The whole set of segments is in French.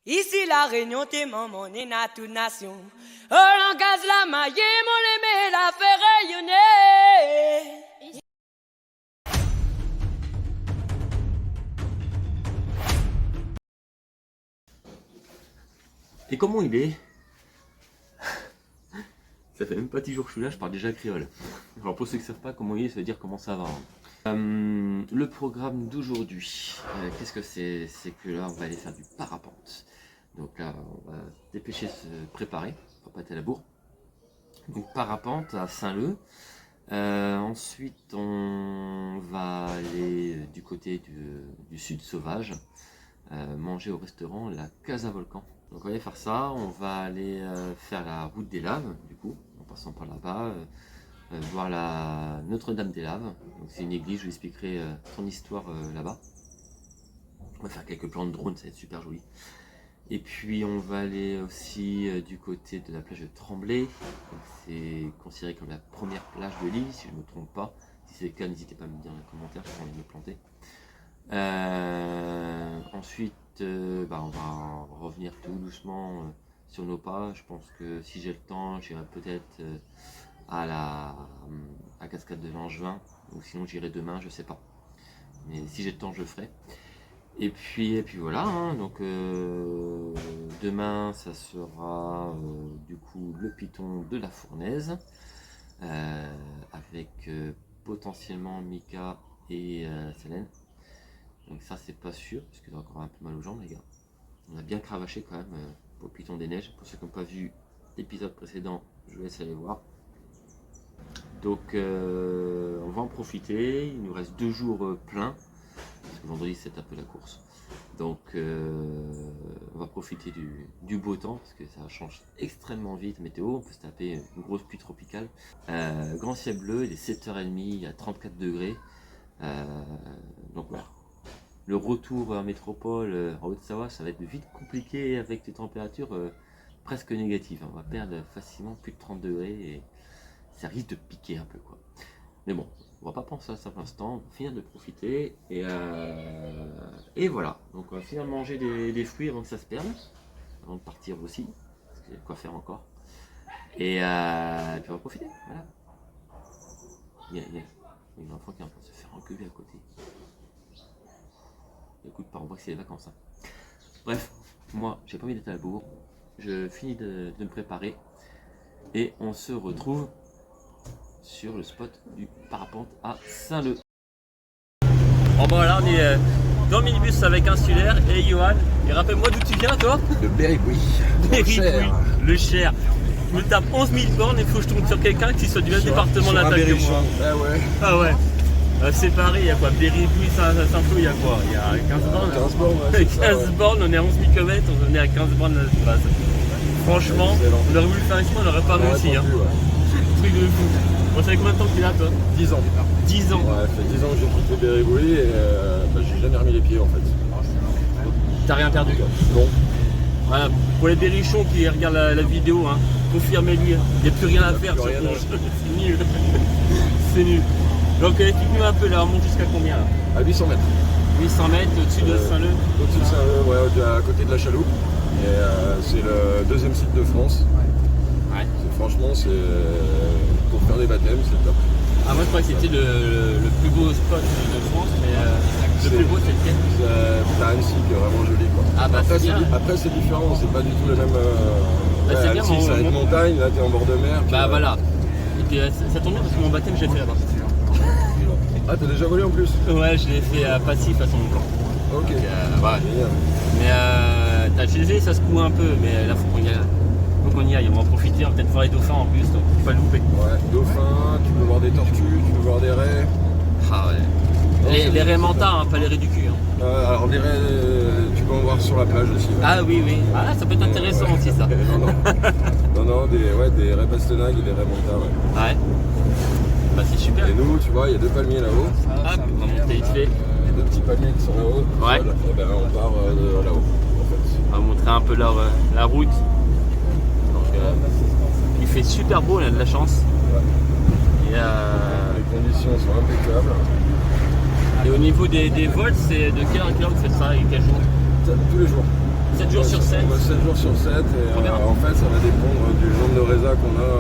Ici la Réunion, t'es maman, on est na toute nation. Oh, l'engage la maille, mon l'aimé, la fait rayonner. Et comment il est? Ça fait même pas 10 jours que je suis là, je parle déjà créole. Alors pour ceux qui ne savent pas comment il est, ça veut dire comment ça va. Le programme d'aujourd'hui, qu'est-ce que c'est? C'est que là on va aller faire du parapente. Donc là on va se dépêcher de se préparer pour pas être à la bourre. Donc parapente à Saint-Leu. Ensuite on va aller du côté du sud sauvage, manger au restaurant la Casa Volcan. Donc on va aller faire ça, on va aller faire la route des laves du coup, en passant par là-bas, voir la Notre-Dame des Laves. Donc c'est une église, je vous expliquerai son histoire là-bas. On va faire quelques plans de drone, ça va être super joli. Et puis on va aller aussi du côté de la plage de Tremblay. C'est considéré comme la première plage de l'île, si je ne me trompe pas. Si c'est le cas, n'hésitez pas à me dire dans les commentaires, j'ai pas envie de me planter. Ensuite, on va revenir tout doucement sur nos pas. Je pense que si j'ai le temps, j'irai peut-être à Cascade de Langevin, ou sinon j'irai demain, je sais pas. Mais si j'ai le temps, je le ferai. Et puis voilà, hein, donc demain ça sera du coup le piton de la Fournaise avec potentiellement Mika et Selene. Donc ça c'est pas sûr parce qu'il a encore un peu mal aux jambes les gars. On a bien cravaché quand même pour le piton des neiges. Pour ceux qui n'ont pas vu l'épisode précédent, je vous laisse aller voir. Donc on va en profiter, il nous reste 2 jours pleins. Parce que vendredi c'est un peu la course. Donc on va profiter du beau temps parce que ça change extrêmement vite météo. On peut se taper une grosse pluie tropicale. Grand ciel bleu, il est 7h30 à 34 degrés. Donc voilà. Le retour en métropole en Haute-Savoie, ça va être vite compliqué avec des températures presque négatives. On va perdre facilement plus de 30 degrés et ça risque de piquer un peu quoi. Mais bon, on va pas penser à ça pour l'instant, on va finir de profiter et voilà. Donc on va finir de manger des fruits avant que ça se perde, avant de partir aussi, parce qu'il y a de quoi faire encore. Et puis on va profiter, voilà. Il y a un enfant qui est en train de se faire engueuler à côté. Écoute pas, on voit que c'est les vacances. Hein. Bref, moi j'ai pas envie d'être à la bourre, je finis de me préparer et on se retrouve sur le spot du parapente à Saint-Leu. Bon bah là on est dans le minibus avec Insulaire et Johan. Et rappelle-moi d'où tu viens toi? De Berry-Bouy. Berry-Bouy, le Cher. Je me tape 11 000 bornes et il faut que je tombe sur quelqu'un qui soit du même département d'attaque que moi. Ah ouais. Ah ouais. C'est pareil, il y a quoi? Berry-Bouy, Saint-Flo, il y a quoi? Il y a 15 bornes. 15 bornes, ouais, 15 bornes, on est à 11 000 km, on est à 15 bornes là. Franchement, on aurait voulu faire ici, on n'aurait pas réussi. Hein. Truc de fou. Bon, ça fait combien de temps que tu es là toi? 10 ans. 10 ans. Ouais, ça fait 10 ans que j'ai quitté Berry-Bouy et j'ai jamais remis les pieds en fait. T'as rien perdu? Non. Voilà, pour les berrichons qui regardent la vidéo, hein, confirmez-lui, il n'y a plus rien à faire sur rien ton jeu, c'est nul. C'est nul. Donc explique-nous un peu là, on monte jusqu'à combien là? À 800 mètres. 800 mètres au-dessus de Saint-Leu? Au-dessus de Saint-Leu, ouais, à côté de la Chaloupe. Et c'est le 2e site de France. Ouais. Franchement, pour faire des baptêmes, c'est top. Ah moi je crois que c'était le plus beau spot de France, mais le plus beau c'est lequel? T'as Annecy qui est vraiment joli quoi. Ah bah après c'est différent, c'est pas du tout le même. Bah, c'est bien, Annecy ça va être montagne, là t'es en bord de mer. Bah voilà. Et puis ça tombe bien parce que mon baptême j'ai fait là-bas. Ah t'as déjà volé en plus? Ouais je l'ai fait à Passy façon Mont Blanc. Ok. Donc, ouais. Mais t'as GG ça se coud un peu, mais là faut qu'on y aille. Donc on y aille, on va en profiter, on va peut-être voir les dauphins en plus, donc faut pas le louper. Ouais, dauphins, tu peux voir des tortues, tu peux voir des raies. Ah ouais. Les raies mantas, hein, pas les raies du cul. Hein. Alors des raies, tu peux en voir sur la plage aussi. Ouais. Ah oui, oui. Ah ça peut être intéressant aussi ça. non, des raies pastenagues et des raies mantas, ouais. Ouais. Bah c'est super. Et nous, tu vois, il y a 2 palmiers là-haut. Ah, on va monter vite fait. Les 2 petits palmiers qui sont là-haut. Ouais. Et ben on part de là-haut, en fait. On va montrer un peu la route. Il fait super beau, on a de la chance. Ouais. Et les conditions sont impeccables. Et au niveau des vols, c'est de quelle heure vous faites ça et quel jour? Tous les jours. 7 jours sur 7. 7 jours sur 7 et en fait ça va dépendre du nombre de résas qu'on a.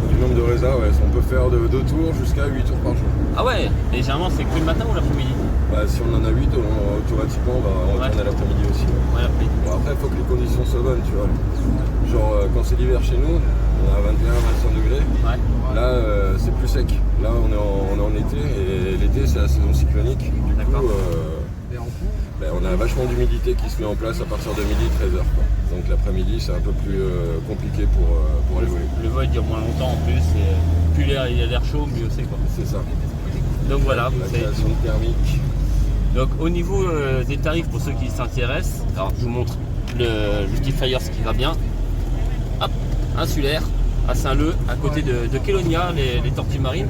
Du nombre de résas, ouais. On peut faire de 2 tours jusqu'à 8 tours par jour. Ah ouais. Et généralement c'est que le matin ou l'après-midi? Bah, si on en a 8, automatiquement on retourne à l'après-midi aussi. Ouais, l'après-midi. Bon, après il faut que les conditions soient bonnes, tu vois. Genre quand c'est l'hiver chez nous, on a 21-25 degrés. Ouais. Là c'est plus sec. Là on est en été et l'été c'est la saison cyclonique. Du coup on a vachement d'humidité qui se met en place à partir de midi 13h. Donc l'après-midi c'est un peu plus compliqué pour aller voler. Le vol dure moins longtemps en plus et plus il y a l'air chaud, mieux c'est quoi. C'est ça. Donc voilà, La création thermique. Donc au niveau des tarifs pour ceux qui s'intéressent, alors je vous montre le Justifier ce qui va bien. Hop, insulaire à Saint-Leu, à côté de Kélonia, les tortues marines.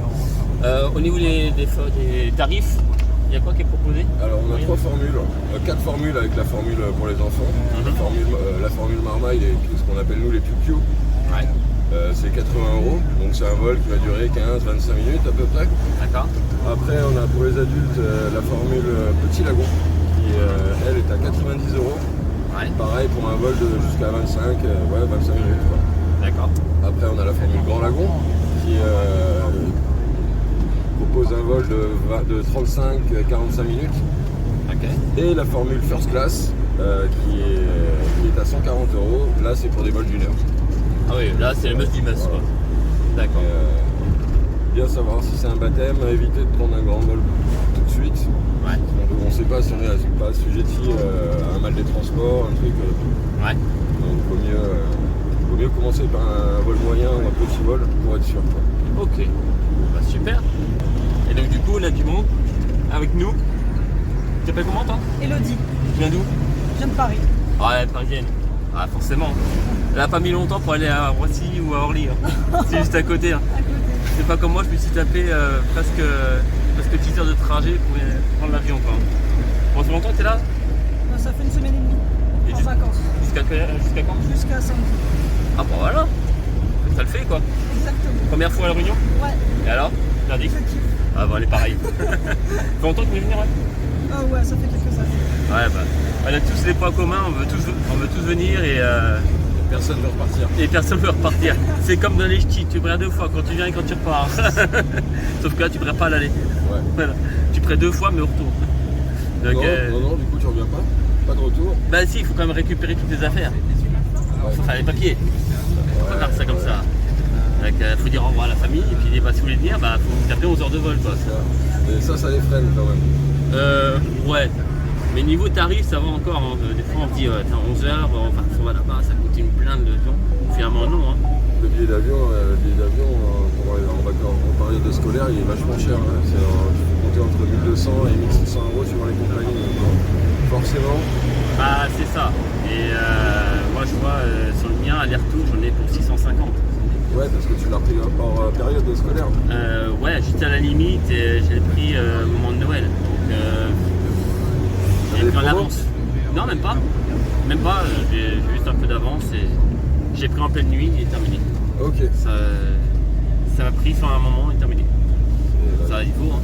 Au niveau des tarifs, il y a quoi qui est proposé? Alors on a 3 formules, 4 formules avec la formule pour les enfants. La formule Marmaille, ce qu'on appelle nous les piou-piou. Ouais. C'est 80 €, donc c'est un vol qui va durer 15-25 minutes à peu près. D'accord. Après on a pour les adultes la formule Petit Lagon, qui elle est à 90 €. Ouais. Pareil pour un vol jusqu'à 25 minutes. Quoi. D'accord. Après on a la formule Grand Lagon, qui propose un vol de 35-45 minutes. Ok. Et la formule First Class, qui est à 140 €. Là c'est pour des vols d'1 heure. Ah oui, là c'est le must du must quoi. D'accord. Bien savoir si c'est un baptême, éviter de prendre un grand vol tout de suite. Ouais. On ne sait pas si on n'est pas assujetti à un mal des transports, un truc. Ouais. Donc vaut mieux commencer par un vol moyen ou un petit vol pour être sûr. Quoi. Ok. Bah, super. Et donc du coup on a du monde avec nous. Tu t'appelles comment toi? Elodie, Tu viens d'où? je viens de Paris. Ah ouais, parisienne. Ah forcément. Elle a pas mis longtemps pour aller à Roissy ou à Orly. Hein. C'est juste à côté. Hein. À côté. C'est pas comme moi, je me suis tapé presque 10 heures de trajet pour prendre l'avion. Bon, ça fait longtemps que t'es là? Ça fait une semaine et demie. Et En du- vacances. Jusqu'à quand? Jusqu'à samedi. Ah bah voilà. Ça le fait quoi. Exactement. Première fois à la Réunion? Ouais, Et alors? Lundi? je kiffe. Ah bah elle est pareille. Ça fait longtemps que vous voulez venir ouais? Ah ouais, ça fait quelques années. Ouais bah. On a tous les points communs, on veut tous venir et Personne ne veut repartir. personne ne veut repartir. C'est comme dans les ch'tis, tu préfères 2 fois quand tu viens et quand tu repars. Sauf que là tu ne préfères pas l'aller. Ouais. Voilà. Tu préfères 2 fois mais au retour. Donc, non, du coup tu reviens pas. Pas de retour. bah si, il faut quand même récupérer toutes tes affaires. Il faut faire les papiers. Faut pas faire ça comme ça. Donc faut dire au revoir à la famille et puis bah, si vous voulez venir, bah faut taper 11 heures de vol quoi. Mais ça les freine quand même. Ouais. Mais niveau tarif, ça va encore. Hein. Des fois, on se dit, 11 heures, on va là-bas, ça coûte une blinde l'avion. Finalement, non. Hein. Le billet d'avion, pour aller en vacances, en période de scolaire, il est vachement cher. Hein. Il faut compter entre 1200 et 1600 € suivant les compagnies. Donc, forcément. Ah, c'est ça. Et moi, je vois sur le mien, aller-retour, j'en ai pour 650. Ouais, parce que tu l'as pris hors période de scolaire. Ouais, juste à la limite, et j'ai pris au moment de Noël. Donc, j'ai pris en avance. Non, même pas. Même pas, j'ai juste un peu d'avance et j'ai pris en pleine nuit et terminé. Ok. Ça m'a pris sur un moment et terminé. Ça, il faut. Hein.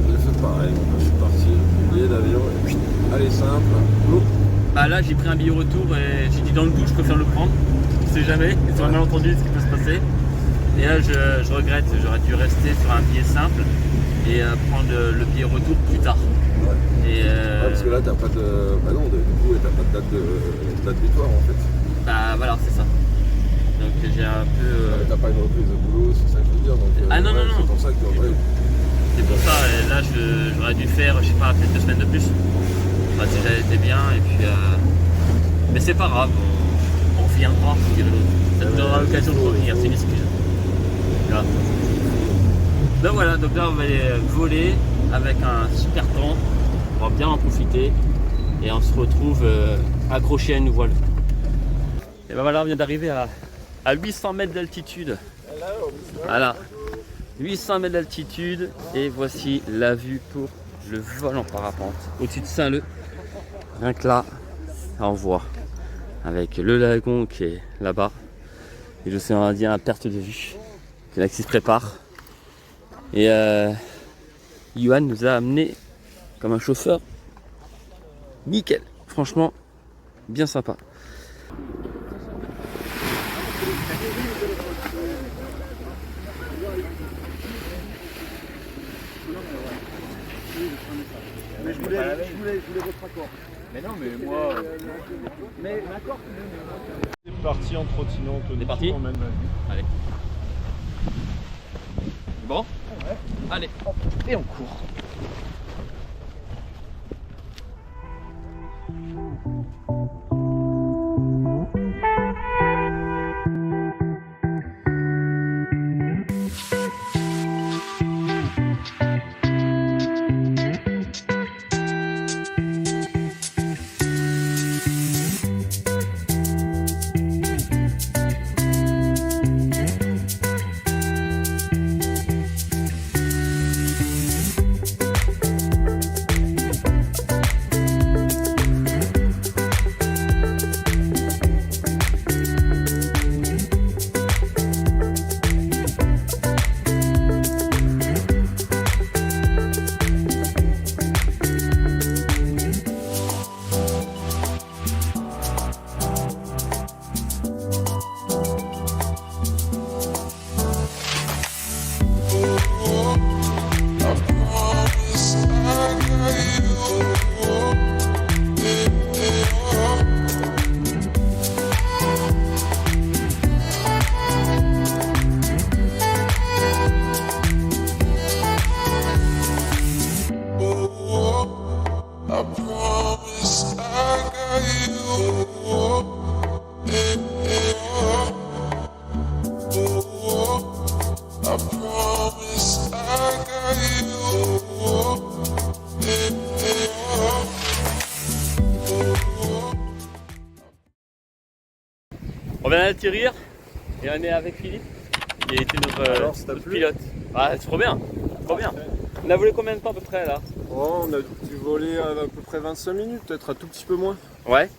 J'ai fait pareil. Je suis parti, billet d'avion, et puis, allez, simple. L'eau. Bah là, j'ai pris un billet retour et j'ai dit dans le doute, je préfère le prendre. On sait jamais, sur un malentendu ce qui peut se passer. Et là, je regrette, j'aurais dû rester sur un billet simple et prendre le billet retour plus tard. Ouais. Et Parce que là, t'as pas de. Bah non, du coup, t'as pas de date butoir en fait. bah voilà, c'est ça. Donc j'ai un peu. T'as pas une reprise de boulot, c'est ça que je veux dire. Donc, Ah non, non, non. C'est pour ça que ouais. C'est pour ça, et là j'aurais dû faire, je sais pas, peut-être 2 semaines de plus. Enfin, si j'avais été bien, et puis. Mais c'est pas grave, on reviendra, je dirais l'autre. Ça nous donnera l'occasion de revenir, c'est une excuse. Voilà. Donc voilà, donc là on va aller voler avec un super temps, on va bien en profiter et on se retrouve accroché à une voile. Et ben voilà, on vient d'arriver à 800 mètres d'altitude. Voilà, 800 mètres d'altitude et voici la vue pour le vol en parapente au-dessus de Saint-Leu. Rien que là, ça envoie avec le lagon qui est là-bas et l'océan Indien à perte de vue. C'est là qui se prépare. Et Yohan nous a amené comme un chauffeur nickel. Franchement, bien sympa. Mais je voulais votre accord. Mais non, mais moi. Mais l'accord. C'est parti en trottinant. On est parti. Allez. Bon. Ouais. Allez. Et on court. On vient d'atterrir et on est avec Philippe qui a été notre pilote. Ah, c'est trop bien, trop bien. On a volé combien de temps à peu près là? Oh, on a dû voler à peu près 25 minutes, peut-être un tout petit peu moins. Ouais.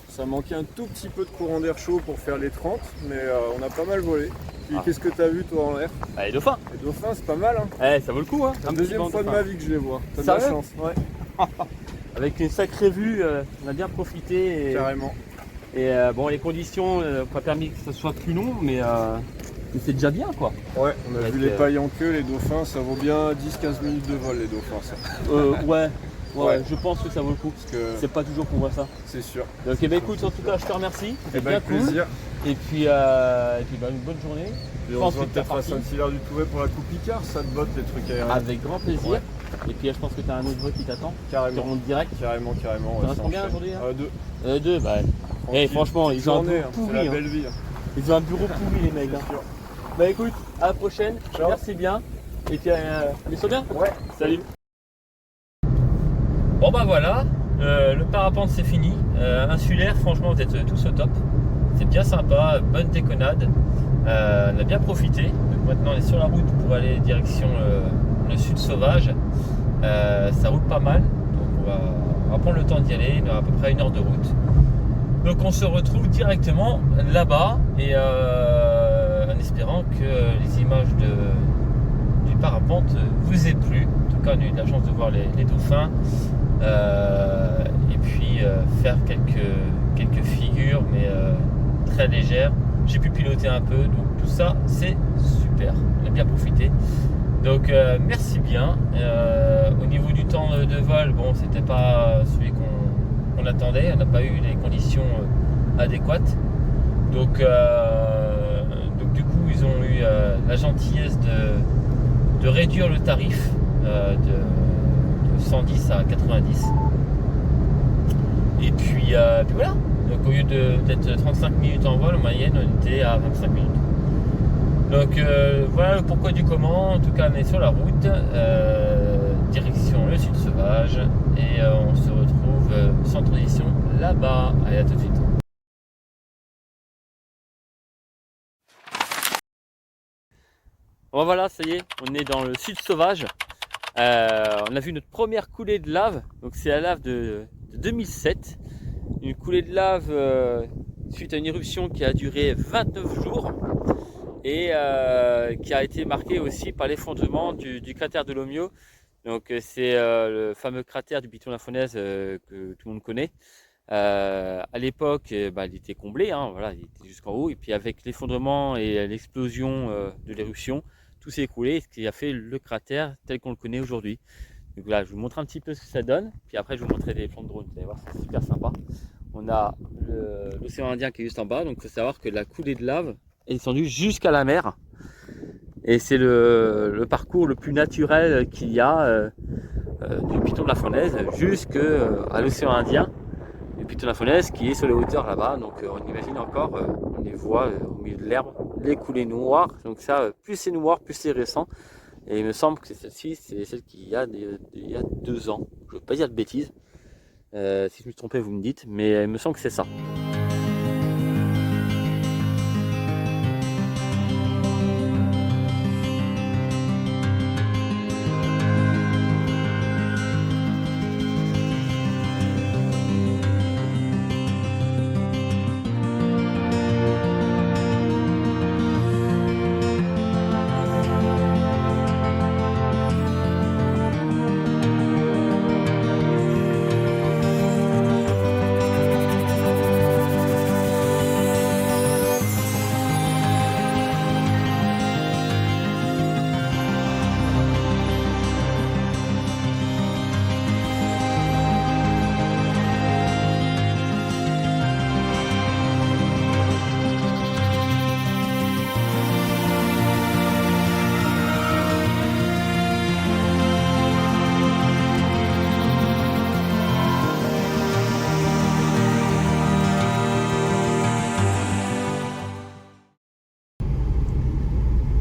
Ça manquait un tout petit peu de courant d'air chaud pour faire les 30, mais on a pas mal volé. Puis qu'est-ce que tu as vu toi en l'air? Ah, les dauphins. Les dauphins, c'est pas mal, hein. Ouais, ça vaut le coup, hein. La deuxième fois de ma vie que je les vois. T'as de la chance. Ouais. Avec une sacrée vue, on a bien profité. Carrément. Et bon, les conditions n'ont pas permis que ce soit plus long, mais c'est déjà bien quoi. Ouais, on a vu les pailles en queue, les dauphins, ça vaut bien 10-15 minutes de vol les dauphins ça. Ouais, je pense que ça vaut le coup, parce que c'est pas toujours qu'on voit ça. C'est sûr. Donc bah, écoute, en tout cas je te remercie, c'était bien avec cool. plaisir. Et puis bah, une bonne journée. Et on se voit peut-être à Saint-Hilaire-du-Touvet pour la Coupe Picard, ça te botte les trucs aériens. Avec grand plaisir. Ouais. Et puis je pense que tu as un autre vol qui t'attend. Carrément. Tu remontes direct. Carrément. T'en restes combien aujourd'hui? Deux. Bah. Et franchement, ils ont un bureau pourri. C'est la belle vie. Ils ont un bureau pourri les mecs. Bah écoute, à la prochaine. Ciao. Merci bien. Et puis ils sont bien? Ouais. Salut. Bon bah voilà, le parapente c'est fini. Insulaire, franchement vous êtes tous au top. C'est bien sympa, bonne déconnade. On a bien profité. Donc maintenant on est sur la route pour aller direction le sud sauvage. Ça roule pas mal. Donc on va prendre le temps d'y aller. Il y aura à peu près 1 heure de route. Donc on se retrouve directement là-bas et en espérant que les images du parapente vous aient plu. En tout cas on a eu de la chance de voir les dauphins et puis faire quelques figures mais très légères. J'ai pu piloter un peu, donc tout ça c'est super, on a bien profité. Donc merci bien. Au niveau du temps de vol, bon c'était pas celui qu'on attendait, on n'a pas eu les conditions adéquates. Donc du coup ils ont eu la gentillesse de réduire le tarif de 110 à 90. Et puis voilà. Donc au lieu d'être 35 minutes en vol, en moyenne on était à 25 minutes. Donc voilà le pourquoi du comment. En tout cas on est sur la route, direction le sud sauvage et on se retrouve sans transition là-bas. Allez, à tout de suite. Bon voilà, ça y est, on est dans le sud sauvage. On a vu notre première coulée de lave, donc c'est la lave de 2007. Une coulée de lave suite à une éruption qui a duré 29 jours et qui a été marquée aussi par l'effondrement du cratère de Lomio Donc c'est le fameux cratère du Piton de la Fournaise que tout le monde connaît. À l'époque, il était comblé, hein, voilà, il était jusqu'en haut. Et puis avec l'effondrement et l'explosion de l'éruption, tout s'est écroulé, ce qui a fait le cratère tel qu'on le connaît aujourd'hui. Donc là, je vous montre un petit peu ce que ça donne. Puis après, je vous montrerai des plans de drone. Vous allez voir, c'est super sympa. On a l'océan Indien qui est juste en bas. Donc il faut savoir que la coulée de lave est descendue jusqu'à la mer. Et c'est le parcours le plus naturel qu'il y a du Piton de la Fournaise jusqu'à l'océan Indien. Le Piton de la Fournaise qui est sur les hauteurs là-bas. Donc on imagine encore, on les voit au milieu de l'herbe, les coulées noires. Donc ça, plus c'est noir, plus c'est récent. Et il me semble que celle-ci, c'est celle qu'il y a il y a 2 ans. Je ne veux pas dire de bêtises. Si je me suis trompé, vous me dites. Mais il me semble que c'est ça.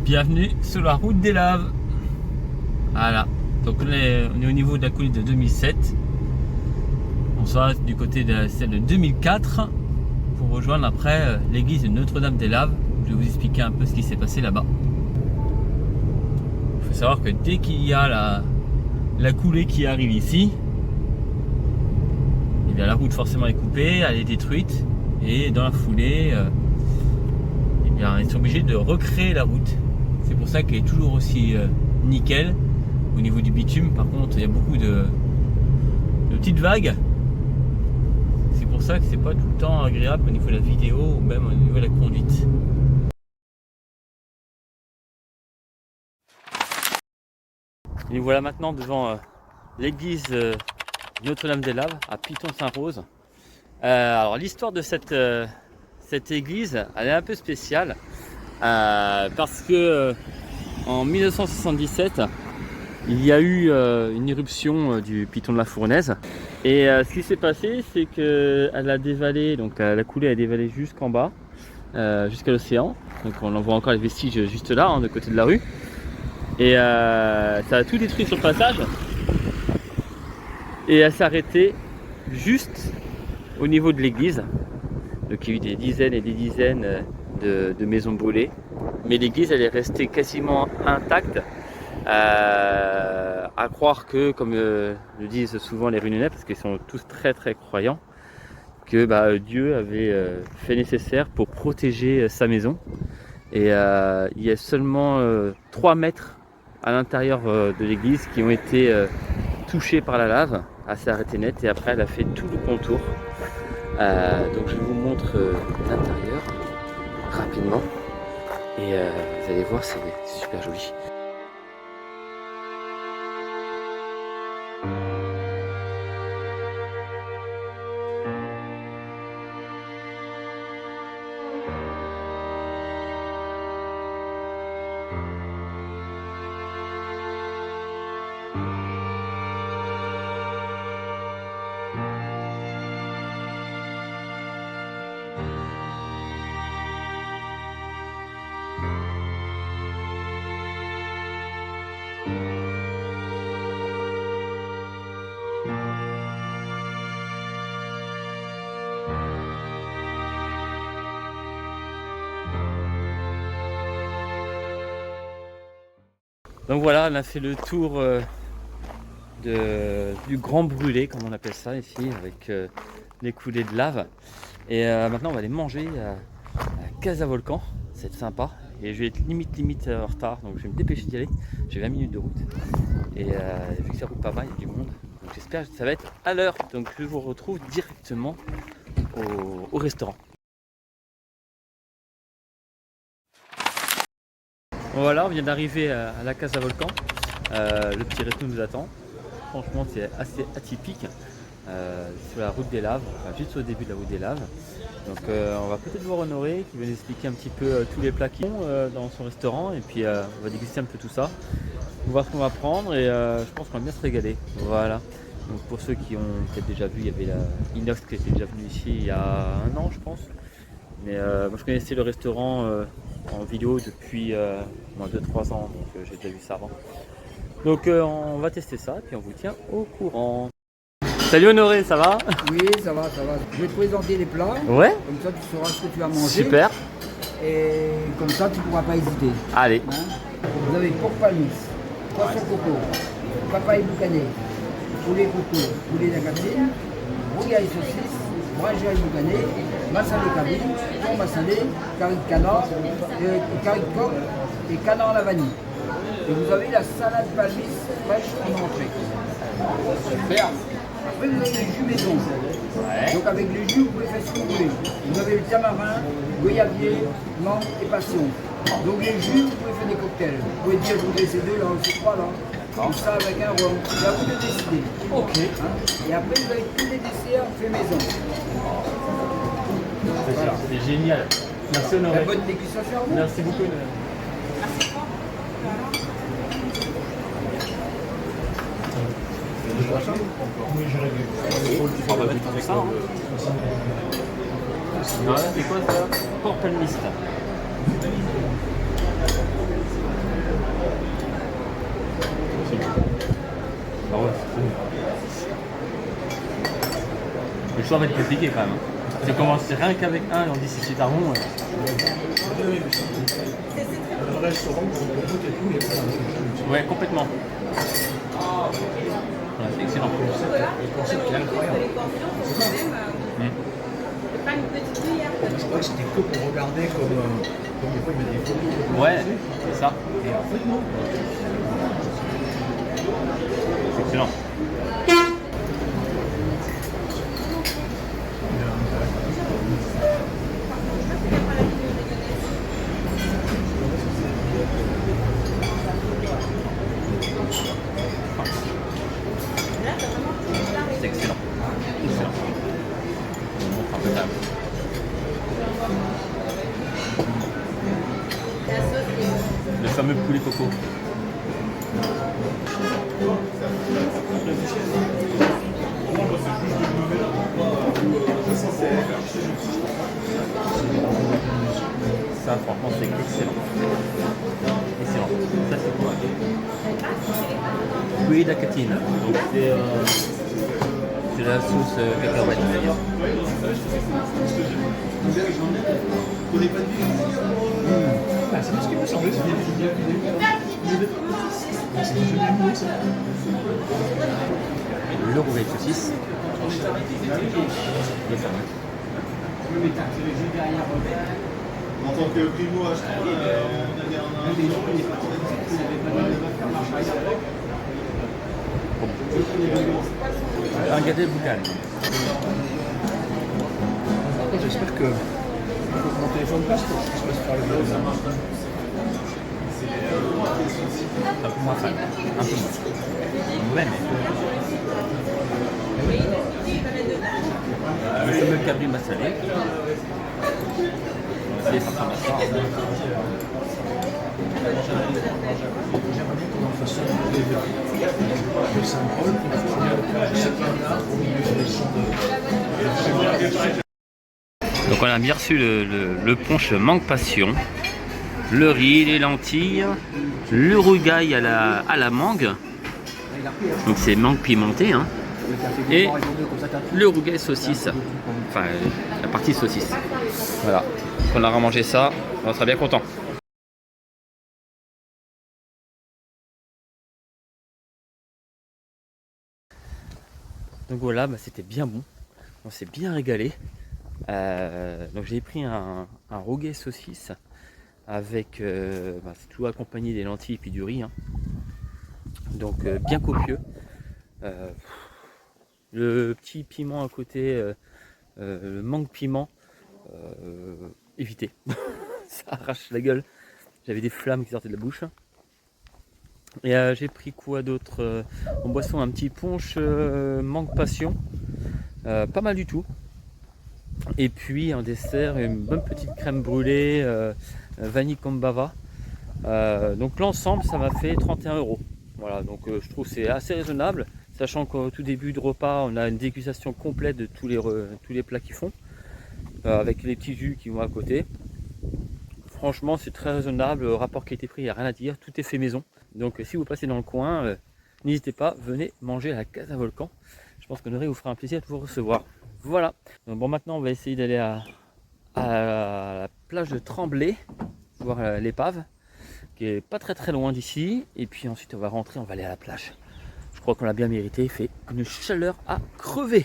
Bienvenue sur la route des laves. Voilà, donc on est au niveau de la coulée de 2007. On sera du côté de celle de 2004 pour rejoindre après l'église de Notre-Dame-des-Laves. Je vais vous expliquer un peu ce qui s'est passé là-bas. Il faut savoir que dès qu'il y a la coulée qui arrive ici, et bien la route forcément est coupée, elle est détruite, et dans la foulée, et bien ils sont obligés de recréer la route. C'est pour ça qu'elle est toujours aussi nickel au niveau du bitume. Par contre, il y a beaucoup de petites vagues. C'est pour ça que c'est pas tout le temps agréable au niveau de la vidéo ou même au niveau de la conduite. Et nous voilà maintenant devant l'église Notre-Dame-des-Laves à Piton-Saint-Rose. Alors l'histoire de cette église, elle est un peu spéciale. Parce que en 1977 il y a eu une éruption du Piton de la Fournaise et ce qui s'est passé c'est qu'elle a dévalé, donc la coulée a dévalé jusqu'en bas, jusqu'à l'océan. Donc on en voit encore les vestiges juste là, hein, de côté de la rue, et ça a tout détruit sur le passage et elle s'est arrêtée juste au niveau de l'église. Donc il y a eu des dizaines et des dizaines de maisons brûlées, mais l'église elle est restée quasiment intacte, à croire que, comme le disent souvent les Réunionnais, parce qu'ils sont tous très très croyants, que Dieu avait fait nécessaire pour protéger sa maison. Et il y a seulement 3 mètres à l'intérieur de l'église qui ont été touchés par la lave. Elle s'est arrêtée net et après elle a fait tout le contour. Donc je vous montre l'intérieur rapidement et vous allez voir, c'est super joli. Donc voilà, on a fait le tour du grand brûlé, comme on appelle ça ici, avec les coulées de lave. Et maintenant on va aller manger à Casa Volcan, c'est sympa. et je vais être limite en retard, donc je vais me dépêcher d'y aller. J'ai 20 minutes de route et vu que ça roule pas mal, il y a du monde, donc j'espère que ça va être à l'heure. Donc je vous retrouve directement au restaurant. Voilà, on vient d'arriver à la Casa Volcan. Le petit resto nous attend. Franchement, c'est assez atypique. Sur la route des Laves, enfin, juste au début de la route des Laves. Donc on va peut-être voir Honoré qui va nous expliquer un petit peu tous les plats qu'ils ont dans son restaurant, et puis on va déguster un peu tout ça. On va voir ce qu'on va prendre et je pense qu'on va bien se régaler. Voilà. Donc pour ceux qui ont peut-être déjà vu, il y avait la Inox qui était déjà venue ici il y a 1 an, je pense. Mais moi je connaissais le restaurant en vidéo depuis moins 2-3 ans, donc j'ai déjà vu ça avant. Donc on va tester ça et puis on vous tient au courant. Salut Honoré, ça va? Oui, ça va, ça va. Je vais te présenter les plats. Ouais. Comme ça, tu sauras ce que tu vas manger. Super. Et comme ça, tu ne pourras pas hésiter. Allez. Hein? Vous avez porc palmis, poisson coco, papaye boucané, poulet coco, poulet d'acatine, rougail saucisse, braciole boucané, massalé cabri, thon massalé, carré de canard, carré de coq et canard à la vanille. Et vous avez la salade palmis fraîche en entrée. Super. Après, vous avez les jus maison. Ouais. Donc avec les jus, vous pouvez faire ce que vous voulez. Vous avez le tamarin, goyavier, menthe et passion. Donc les jus, vous pouvez faire des cocktails. Vous pouvez dire, vous voulez ces deux là, ces trois là. Comme ça avec un rhum. C'est à vous de décider. Ok. Hein? Et après, vous avez tous les desserts faits maison. Voilà. C'est génial. Merci Honoré. Bonne dégustation à vous. Merci beaucoup Honoré. On va mettre avec ça. Non, c'est quoi ça? Porc palmiste. Ah ouais, le choix va être compliqué quand même. C'est commencer rien qu'avec un et on dit c'est super bon. Ouais, complètement. Ouais, c'est excellent. Le concept est incroyable. Les portions, quand même, c'est pas une petite cuillère. Je crois que c'était que pour regarder comme des fois il met des photos. Ouais, c'est ça. Et en fait, non. C'est excellent. C'est excellent. Excellent. On montre un peu ça. Le fameux poulet coco. Ça, franchement, c'est excellent. Excellent. Ça, c'est quoi? Poulet d'acatine. Donc, c'est la sauce cacahuète. Ah, c'est pas ce qui me semblait. Le rougail saucisse. Le fameux. En tant que primo acheteur, Un gâteau de boucan. J'espère que mon téléphone passe pour que je puisse faire le vlog. Un peu moins fan. Un peu moins. Ouais, mais. Le fameux cabri massalé. C'est ça. J'aimerais bien qu'on en fasse un de Saint-Paul pour faire cette main-là au milieu des champs de. Donc on a bien reçu le punch mangue passion, le riz, les lentilles, le rougail à la mangue, donc c'est mangue pimentée, hein, et le rougail saucisse, enfin la partie saucisse. Voilà, on aura mangé ça, on sera bien content. Donc voilà, bah, c'était bien bon, on s'est bien régalé. Donc j'ai pris un rougail saucisse avec c'est tout accompagné des lentilles et puis du riz, hein. Donc bien copieux. Le petit piment à côté, le mangue piment, évitez. Ça arrache la gueule. J'avais des flammes qui sortaient de la bouche. Et j'ai pris quoi d'autre en boisson? Un petit punch mangue passion, pas mal du tout. Et puis en dessert une bonne petite crème brûlée vanille kombava. Donc l'ensemble ça m'a fait 31 €. Voilà, donc je trouve c'est assez raisonnable, sachant qu'au tout début de repas on a une dégustation complète de tous les plats qu'ils font, avec les petits jus qui vont à côté. Franchement c'est très raisonnable, rapport qualité-prix, il n'y a rien à dire, tout est fait maison. Donc si vous passez dans le coin, n'hésitez pas, venez manger à la Casa Volcan. Je pense qu'Honoré vous fera un plaisir de vous recevoir. Voilà, donc bon, maintenant on va essayer d'aller à la plage de Tremblay, voir l'épave, qui est pas très loin d'ici. Et puis ensuite on va rentrer, on va aller à la plage. Je crois qu'on l'a bien mérité, il fait une chaleur à crever.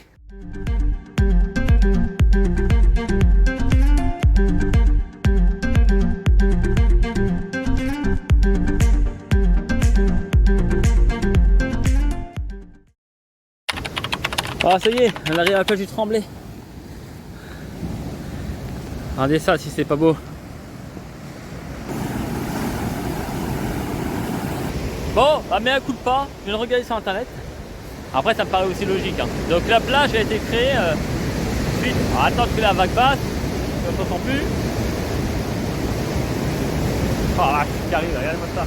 Ah ça y est, on arrive à la plage du Tremblay. Regardez ça si c'est pas beau. Bon, bah mais un coup de pas, je viens de regarder sur internet. Après ça me paraît aussi logique, hein. Donc la plage a été créée suite à attendre que la vague passe, on ne s'entend plus. Oh la qui arrive, regardez-moi ça.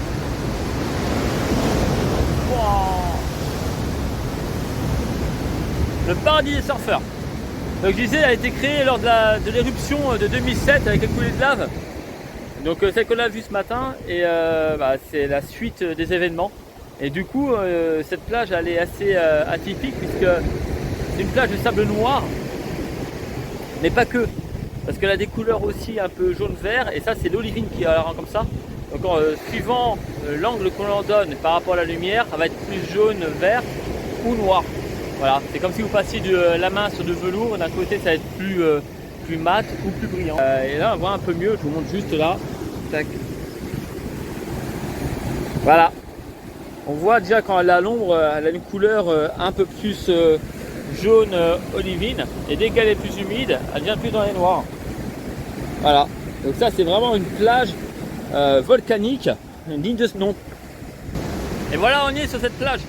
Wow. Le paradis des surfeurs. Donc je disais, elle a été créée lors de l'éruption de 2007 avec les coulées de lave. Donc celle qu'on a vue ce matin, et c'est la suite des événements. Et du coup, cette plage elle est assez atypique puisque c'est une plage de sable noir, mais pas que, parce qu'elle a des couleurs aussi un peu jaune-vert, et ça c'est l'olivine qui la rend comme ça. Donc suivant l'angle qu'on en donne par rapport à la lumière, elle va être plus jaune, vert ou noir. Voilà, c'est comme si vous passiez de la main sur du velours, d'un côté ça va être plus mat ou plus brillant. Et là on voit un peu mieux, je vous montre juste là. Tac. Voilà. On voit déjà quand elle est à l'ombre, elle a une couleur un peu plus jaune olivine. Et dès qu'elle est plus humide, elle devient plus dans les noirs. Voilà. Donc ça c'est vraiment une plage volcanique, digne de ce nom. Et voilà, on y est sur cette plage.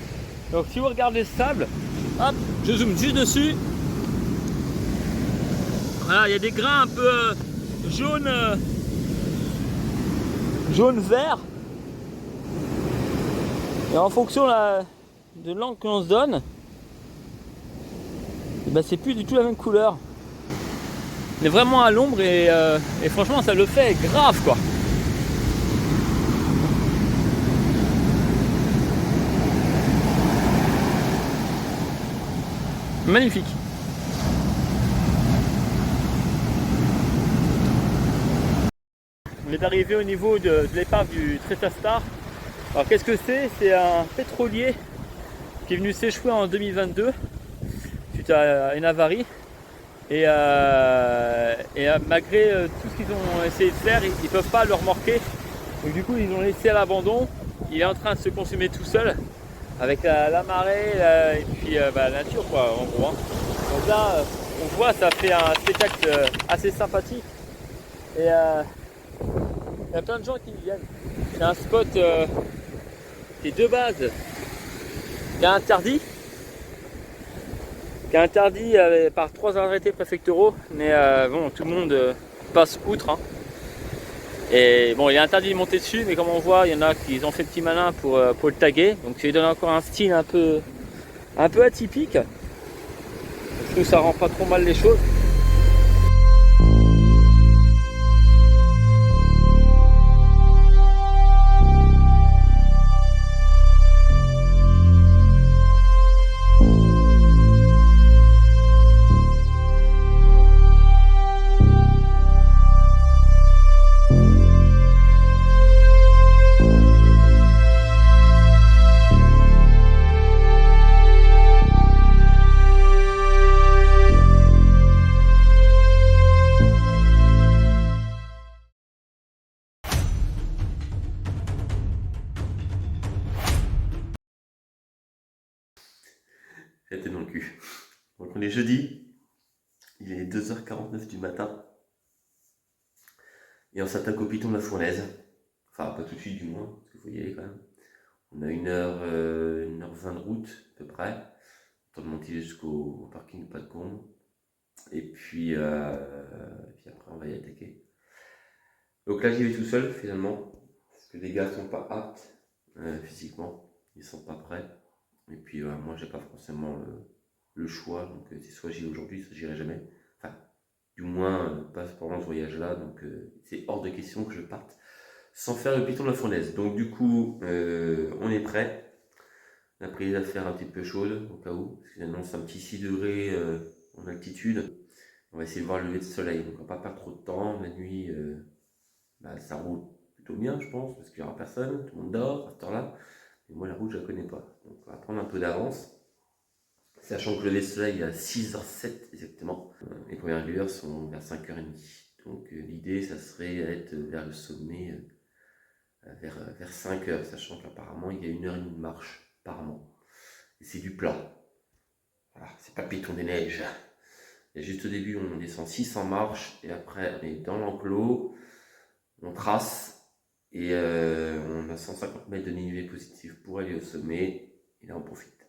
Donc si vous regardez le sable, hop, je zoome juste dessus. Voilà, il y a des grains un peu jaune-vert. Et en fonction de l'angle que l'on se donne, c'est plus du tout la même couleur. On est vraiment à l'ombre et franchement ça le fait grave quoi. Magnifique. On est arrivé au niveau de l'épave du Treta Star. Alors qu'est-ce que c'est? C'est un pétrolier qui est venu s'échouer en 2022 suite à une avarie. Et malgré tout ce qu'ils ont essayé de faire, ils ne peuvent pas le remorquer. Donc du coup ils l'ont laissé à l'abandon. Il est en train de se consumer tout seul, avec la marée et puis la nature quoi en gros. Donc là on voit, ça fait un spectacle assez sympathique. Et il y a plein de gens qui viennent. C'est un spot qui est de base qui est interdit par 3 arrêtés préfectoraux, mais bon tout le monde passe outre, hein. Et bon il est interdit de monter dessus, mais comme on voit il y en a qui ont fait petit malin pour le taguer, donc ça lui donne encore un style un peu atypique. Je trouve que ça rend pas trop mal les choses. Elle était dans le cul. Donc on est jeudi, il est 2h49 du matin. Et on s'attaque au piton de la Fournaise. Enfin, pas tout de suite du moins, parce qu'il faut y aller quand même. On a 1h20 de route, à peu près. Temps de monter jusqu'au parking pas de Combe. Et puis après, on va y attaquer. Donc là, j'y vais tout seul, finalement. Parce que les gars sont pas aptes physiquement. Ils sont pas prêts. Et puis, moi, j'ai pas forcément le choix. Donc, c'est soit j'y vais aujourd'hui, soit j'irai jamais. Enfin, du moins, pas pendant ce voyage-là. Donc, c'est hors de question que je parte sans faire le piton de la Fournaise. Donc du coup, on est prêt. On a pris les affaires un petit peu chaudes au cas où, parce qu'il annonce un petit 6 degrés en altitude. On va essayer de voir le lever de soleil, donc on va pas perdre trop de temps. La nuit, ça roule plutôt bien, je pense, parce qu'il n'y aura personne, tout le monde dort à cette heure-là. Et moi, la route, je la connais pas. Donc on va prendre un peu d'avance, sachant que le lever de soleil est à 6h07 exactement. Les premières lueurs sont vers 5h30. Donc l'idée, ça serait d'être vers le sommet vers 5h, sachant qu'apparemment il y a 1h30 de marche, apparemment. Et c'est du plat. Voilà, c'est pas le piton des neiges. Et juste au début, on descend 600 marches, et après on est dans l'enclos, on trace, et on a 150 mètres de dénivelé positif pour aller au sommet, et là on profite.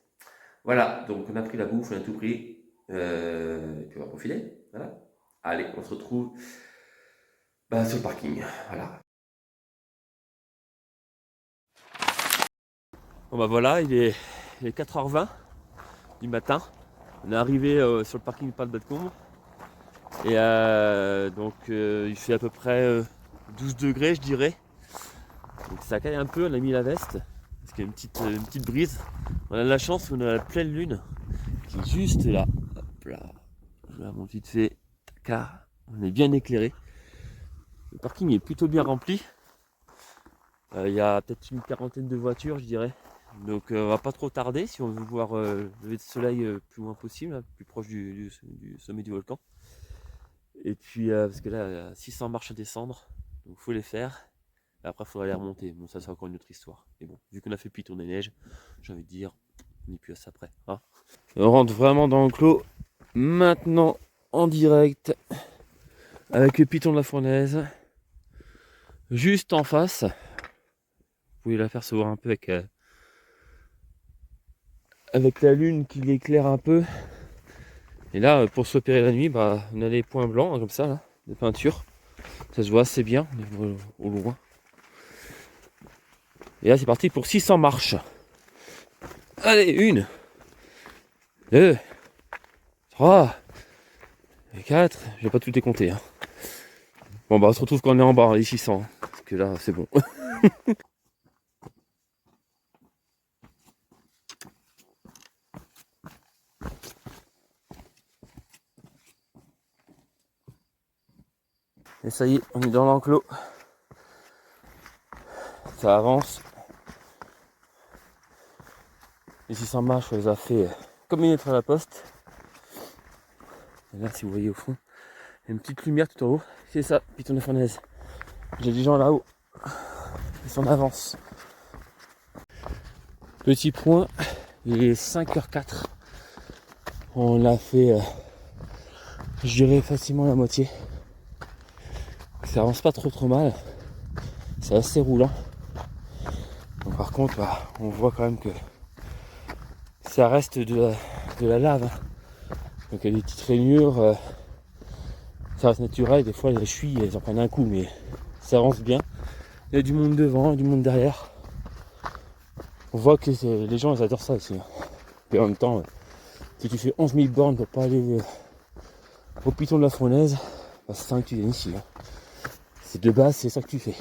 Voilà, donc on a pris la bouffe, on a tout pris, et puis on va profiter. Voilà. Allez, on se retrouve sur le parking. Voilà. Bon voilà, il est 4h20 du matin. On est arrivé sur le parking du Pas de Combe. Et donc il fait à peu près 12 degrés, je dirais. Donc ça caille un peu, on a mis la veste. Parce qu'il y a une petite brise. On a de la chance, on a la pleine lune qui est juste là. Hop là. Je la monte vite fait. Car on est bien éclairé. Le parking est plutôt bien rempli. Il y a peut-être une quarantaine de voitures, je dirais. Donc on va pas trop tarder si on veut voir le lever de soleil plus loin possible, hein, plus proche du sommet du volcan. Et puis parce que là il y a 600 marches à descendre, donc il faut les faire. Et après il faudra les remonter. Bon, ça c'est encore une autre histoire. Et bon, vu qu'on a fait piton des neiges, j'ai envie de dire, on n'est plus à ça près. Hein. On rentre vraiment dans le clos maintenant en direct avec le piton de la Fournaise juste en face. Vous pouvez la faire se voir un peu avec la lune qui l'éclaire un peu. Et là, pour se repérer la nuit, on a des points blancs, comme ça, là, des peintures. Ça se voit assez bien, au loin. Et là, c'est parti pour 600 marches. Allez, 1, 2, 3, et 4. Je vais pas tout les compter. Hein. Bon, on se retrouve quand on est en bas, les 600. Parce que là, c'est bon. Et ça y est, on est dans l'enclos. Ça avance. Les 600 marches, on les a fait comme une lettre à la poste. Et là, si vous voyez au fond, il y a une petite lumière tout en haut. C'est ça, piton de la Fournaise. J'ai des gens là-haut. Ils sont en avance. Petit point, il est 5h04. On a fait, je dirais facilement la moitié. Ça avance pas trop mal, c'est assez roulant. Donc par contre, on voit quand même que ça reste de la lave. Hein. Donc il y a des petites rainures, ça reste naturel. Des fois les chevilles elles en prennent un coup, mais ça avance bien. Il y a du monde devant, du monde derrière. On voit que les gens ils adorent ça ici. Hein. Et en même temps, si tu fais 11 000 bornes pour pas aller au piton de la Fournaise, c'est ça que tu viens ici. Hein. C'est de base, c'est ça que tu fais.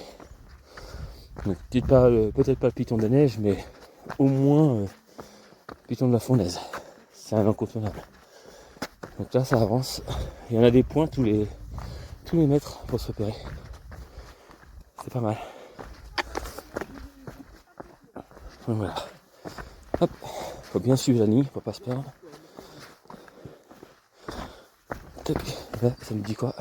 Donc, peut-être pas le piton des neiges, mais au moins piton de la Fournaise. C'est un incontournable. Donc là, ça avance. Il y en a des points tous les mètres pour se repérer. C'est pas mal. Donc voilà. Hop. Faut bien suivre la ligne pour pas se perdre. Tac. Là, ça me dit quoi?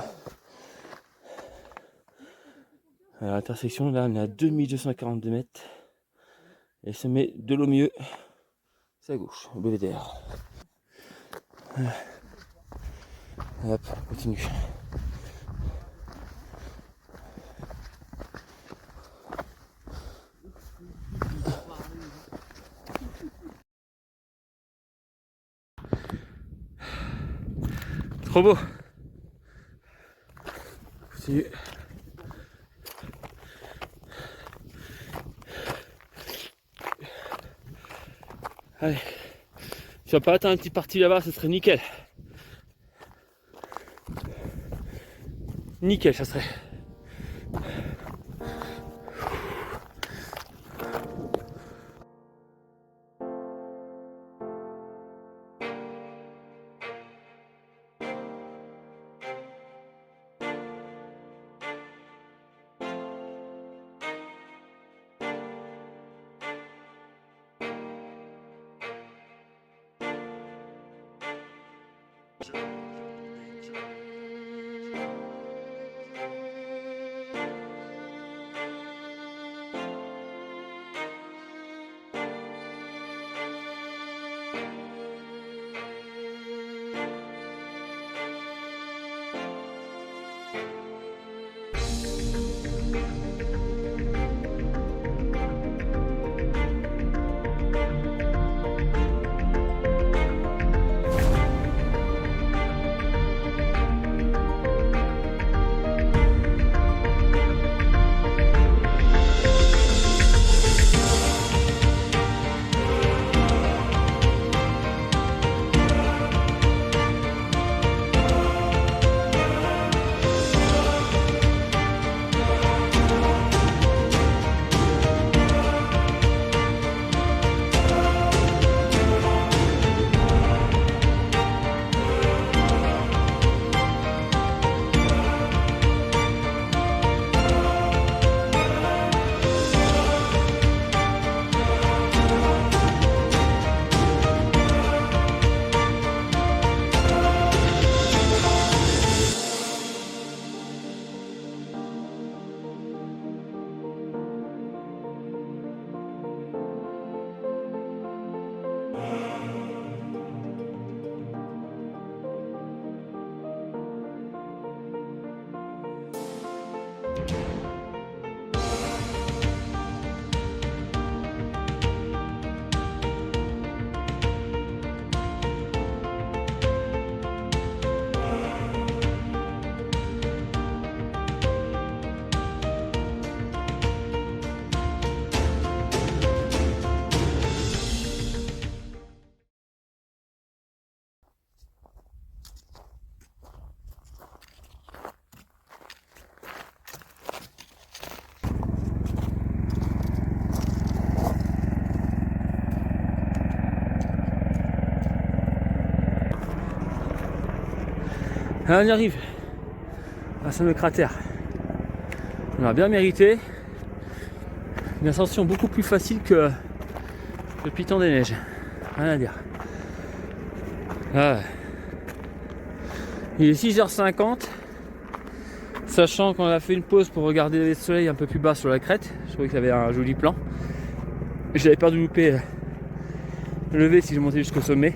À l'intersection, là, on est à 2242 mètres. Et se met de l'au mieux, c'est à gauche, au belvédère. Hop, on continue. Trop beau. Continue. Allez. Si on peut atteindre un petit parti là-bas, ce serait nickel. Nickel, ça serait. Là, on y arrive. À ce cratère. On a bien mérité. Une ascension beaucoup plus facile que le Piton des Neiges. Rien à dire. Ah ouais. Il est 6h50. Sachant qu'on a fait une pause pour regarder le soleil un peu plus bas sur la crête. Je trouvais qu'il y avait un joli plan. J'avais peur de louper le lever si je montais jusqu'au sommet.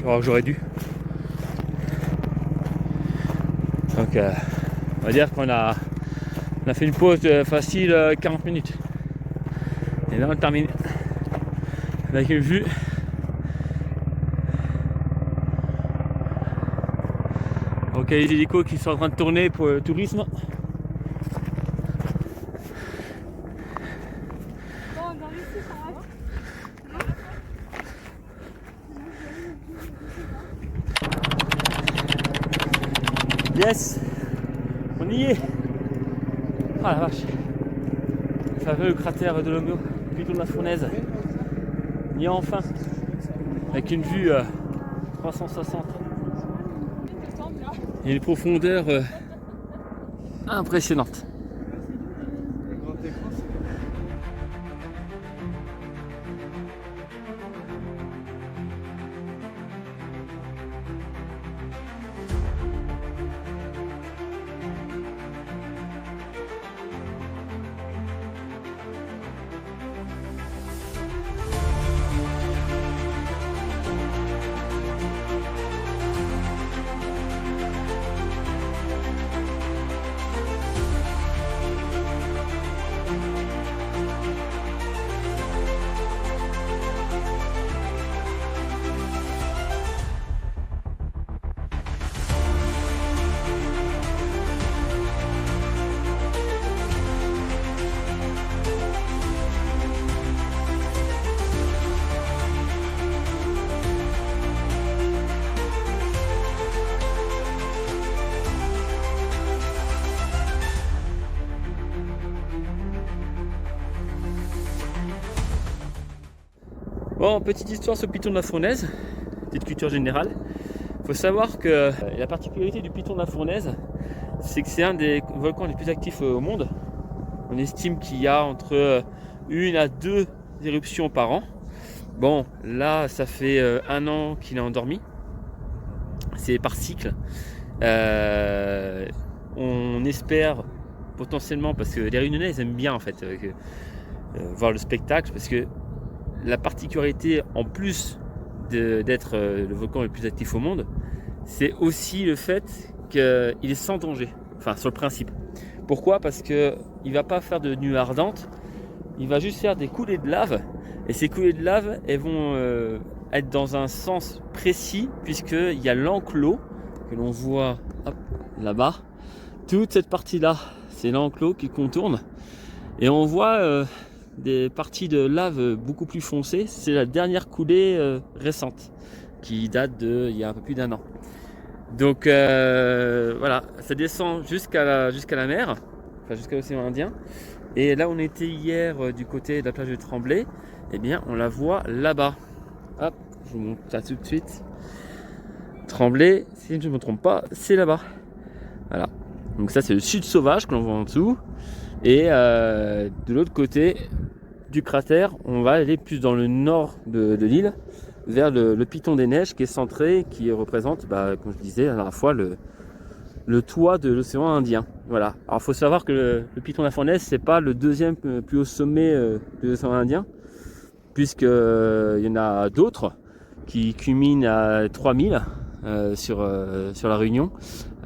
Alors que j'aurais dû. Donc on va dire qu'on a fait une pause facile 40 minutes. Et là on termine avec une vue ok, les hélicos qui sont en train de tourner pour le tourisme. Yes, on y est. Ah la vache. Le fameux cratère de Longo, Piton de la Fournaise. On y est enfin. Avec une vue 360. Et une profondeur impressionnante. Bon, petite histoire sur le piton de la Fournaise, petite culture générale. Il faut savoir que la particularité du piton de la Fournaise, c'est que c'est un des volcans les plus actifs au monde. On estime qu'il y a entre 1 à 2 éruptions par an. Bon, là, ça fait 1 an qu'il est endormi. C'est par cycle. On espère potentiellement, parce que les Réunionnais, ils aiment bien en fait voir le spectacle, parce que la particularité, en plus d'être le volcan le plus actif au monde, c'est aussi le fait qu'il est sans danger, enfin sur le principe. Pourquoi? Parce qu'il ne va pas faire de nuit ardente, il va juste faire des coulées de lave, et ces coulées de lave, elles vont être dans un sens précis, puisqu'il y a l'enclos que l'on voit là-bas. Toute cette partie-là, c'est l'enclos qui contourne, et on voit des parties de lave beaucoup plus foncées. C'est la dernière coulée récente qui date il y a un peu plus d'1 an. Donc voilà, ça descend jusqu'à la mer, enfin jusqu'à l'océan Indien. Et là, on était hier du côté de la plage de Tremblay. Eh bien, on la voit là-bas. Hop, je vous montre ça tout de suite. Tremblay, si je ne me trompe pas, c'est là-bas. Voilà. Donc ça, c'est le sud sauvage que l'on voit en dessous. Et de l'autre côté du cratère, on va aller plus dans le nord de l'île, vers le piton des neiges qui est centré, qui représente, comme je disais la dernière fois, le toit de l'océan Indien. Voilà. Alors il faut savoir que le piton de la Fournaise, c'est pas le deuxième plus haut sommet de l'océan Indien, puisqu'il y en a d'autres qui culminent à 3000 sur la Réunion.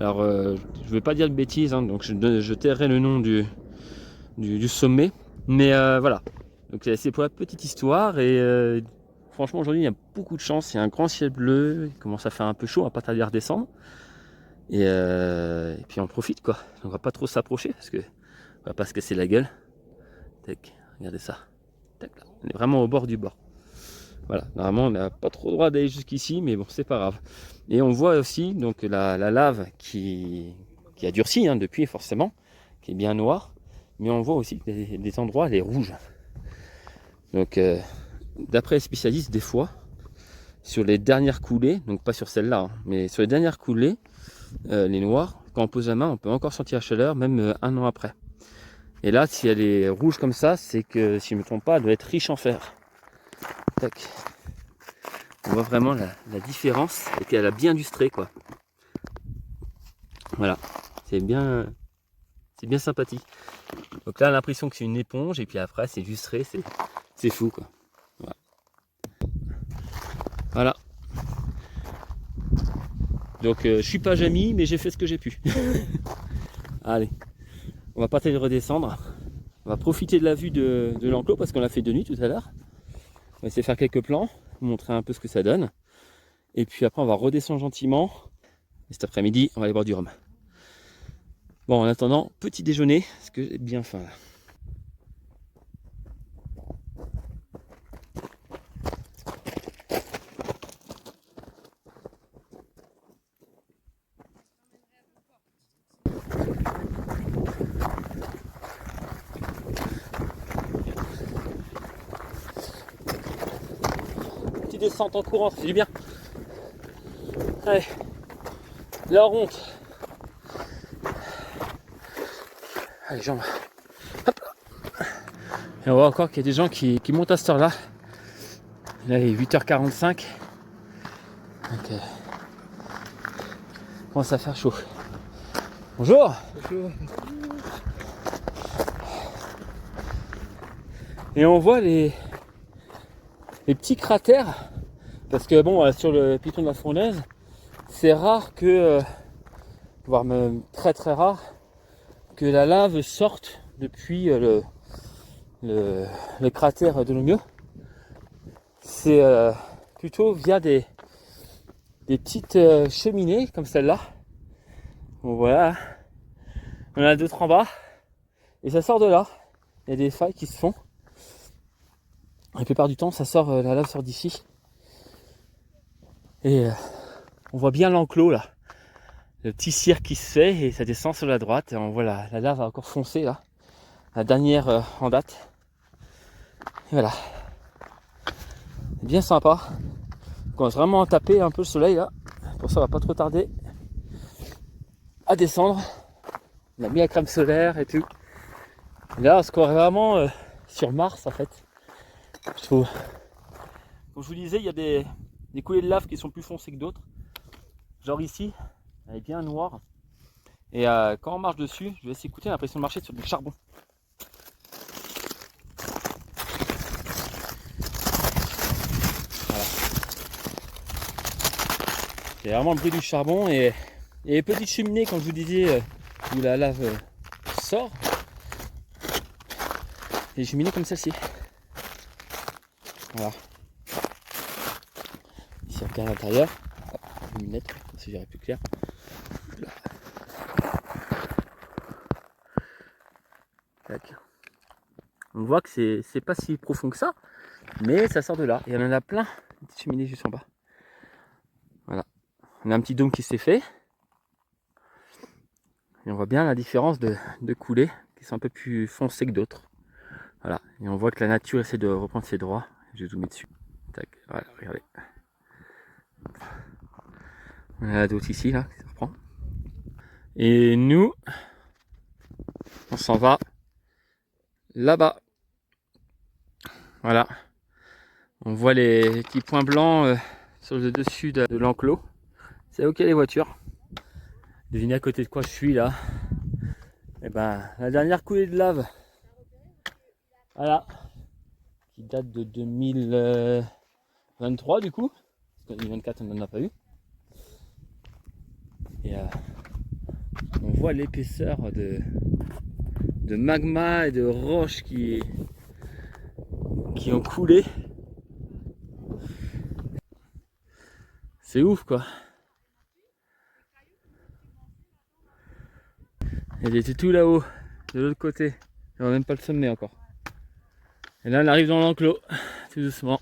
Alors je ne vais pas dire de bêtises, hein, donc je tairai le nom du sommet, mais voilà. Donc c'est pour la petite histoire, et franchement aujourd'hui il y a beaucoup de chance, il y a un grand ciel bleu, il commence à faire un peu chaud, on va pas tarder à redescendre, et puis on profite quoi. On va pas trop s'approcher parce que on va pas se casser la gueule. Tac, regardez ça. Tac, là. On est vraiment au bord du bord. Voilà, normalement on n'a pas trop le droit d'aller jusqu'ici, mais bon, c'est pas grave. Et on voit aussi donc la lave qui a durci depuis forcément, qui est bien noire, mais on voit aussi des endroits, les rouges. Donc d'après les spécialistes, des fois, sur les dernières coulées, donc pas sur celle-là, mais sur les dernières coulées, les noirs, quand on pose la main, on peut encore sentir la chaleur, même 1 an après. Et là, si elle est rouge comme ça, c'est que, si je ne me trompe pas, elle doit être riche en fer. Tac. On voit vraiment la différence, et qu'elle a bien lustré, quoi. Voilà, c'est bien sympathique. Donc là, on a l'impression que c'est une éponge, et puis après, c'est lustré, c'est fou, quoi. Voilà. Donc je suis pas Jamy, mais j'ai fait ce que j'ai pu. Allez, on va pas tarder de redescendre. On va profiter de la vue de l'enclos, parce qu'on l'a fait de nuit tout à l'heure. On va essayer de faire quelques plans, vous montrer un peu ce que ça donne. Et puis après on va redescendre gentiment. Et cet après-midi, on va aller boire du rhum. Bon, en attendant, petit déjeuner, parce que j'ai bien faim là. Descente en courant, ça fait du bien. Allez, là on remonte. Allez, jambes. Hop. Et on voit encore qu'il y a des gens qui montent à cette heure là. Là il est 8h45. Donc commence à faire chaud. Bonjour. Bonjour. Et on voit les petits cratères, parce que bon, sur le piton de la Fournaise, c'est rare que, voire même très très rare, que la lave sorte depuis le cratère de Longmieux. C'est plutôt via des petites cheminées comme celle-là. Bon voilà, on en a d'autres en bas, et ça sort de là. Il y a des failles qui se font. La plupart du temps, la lave sort d'ici. Et on voit bien l'enclos là. Le petit cirque qui se fait, et ça descend sur la droite. Et on voit la lave encore foncée là. La dernière en date. Et voilà. bien sympa. On commence vraiment à taper un peu le soleil là. Pour ça on va pas trop tarder à descendre. On a mis la crème solaire et tout. Et là on se croirait vraiment sur Mars en fait. Je trouve. Comme je vous disais, il y a des coulées de lave qui sont plus foncées que d'autres. Genre ici, elle est bien noire. Et quand on marche dessus, je vais essayer d'écouter, l'impression de marcher sur du charbon. Voilà. C'est vraiment le bruit du charbon et les petites cheminées, comme je vous disais, où la lave sort. Des cheminées comme celle-ci. Voilà. Ici on regarde à l'intérieur. Hop, lunettes, si j'irai plus clair. Là. Tac. On voit que c'est pas si profond que ça, mais ça sort de là. Il y en a plein, des petites cheminées juste en bas. Voilà. On a un petit dôme qui s'est fait. Et on voit bien la différence de coulées qui sont un peu plus foncées que d'autres. Voilà. Et on voit que la nature essaie de reprendre ses droits. Je vais zoomer dessus. Tac. Voilà, regardez. On a d'autres ici, là, qui se reprend. Et nous, on s'en va là-bas. Voilà. On voit les petits points blancs sur le dessus de l'enclos. C'est là où il y a les voitures. Devinez à côté de quoi je suis là. Et ben, la dernière coulée de lave. Voilà. Qui date de 2023 du coup. Parce qu'en 2024 on n'en a pas eu. Et on voit l'épaisseur de magma et de roches qui ont coulé. C'est ouf quoi. Elle était tout là-haut, de l'autre côté. On voit même pas le sommet encore. Et là on arrive dans l'enclos, tout doucement.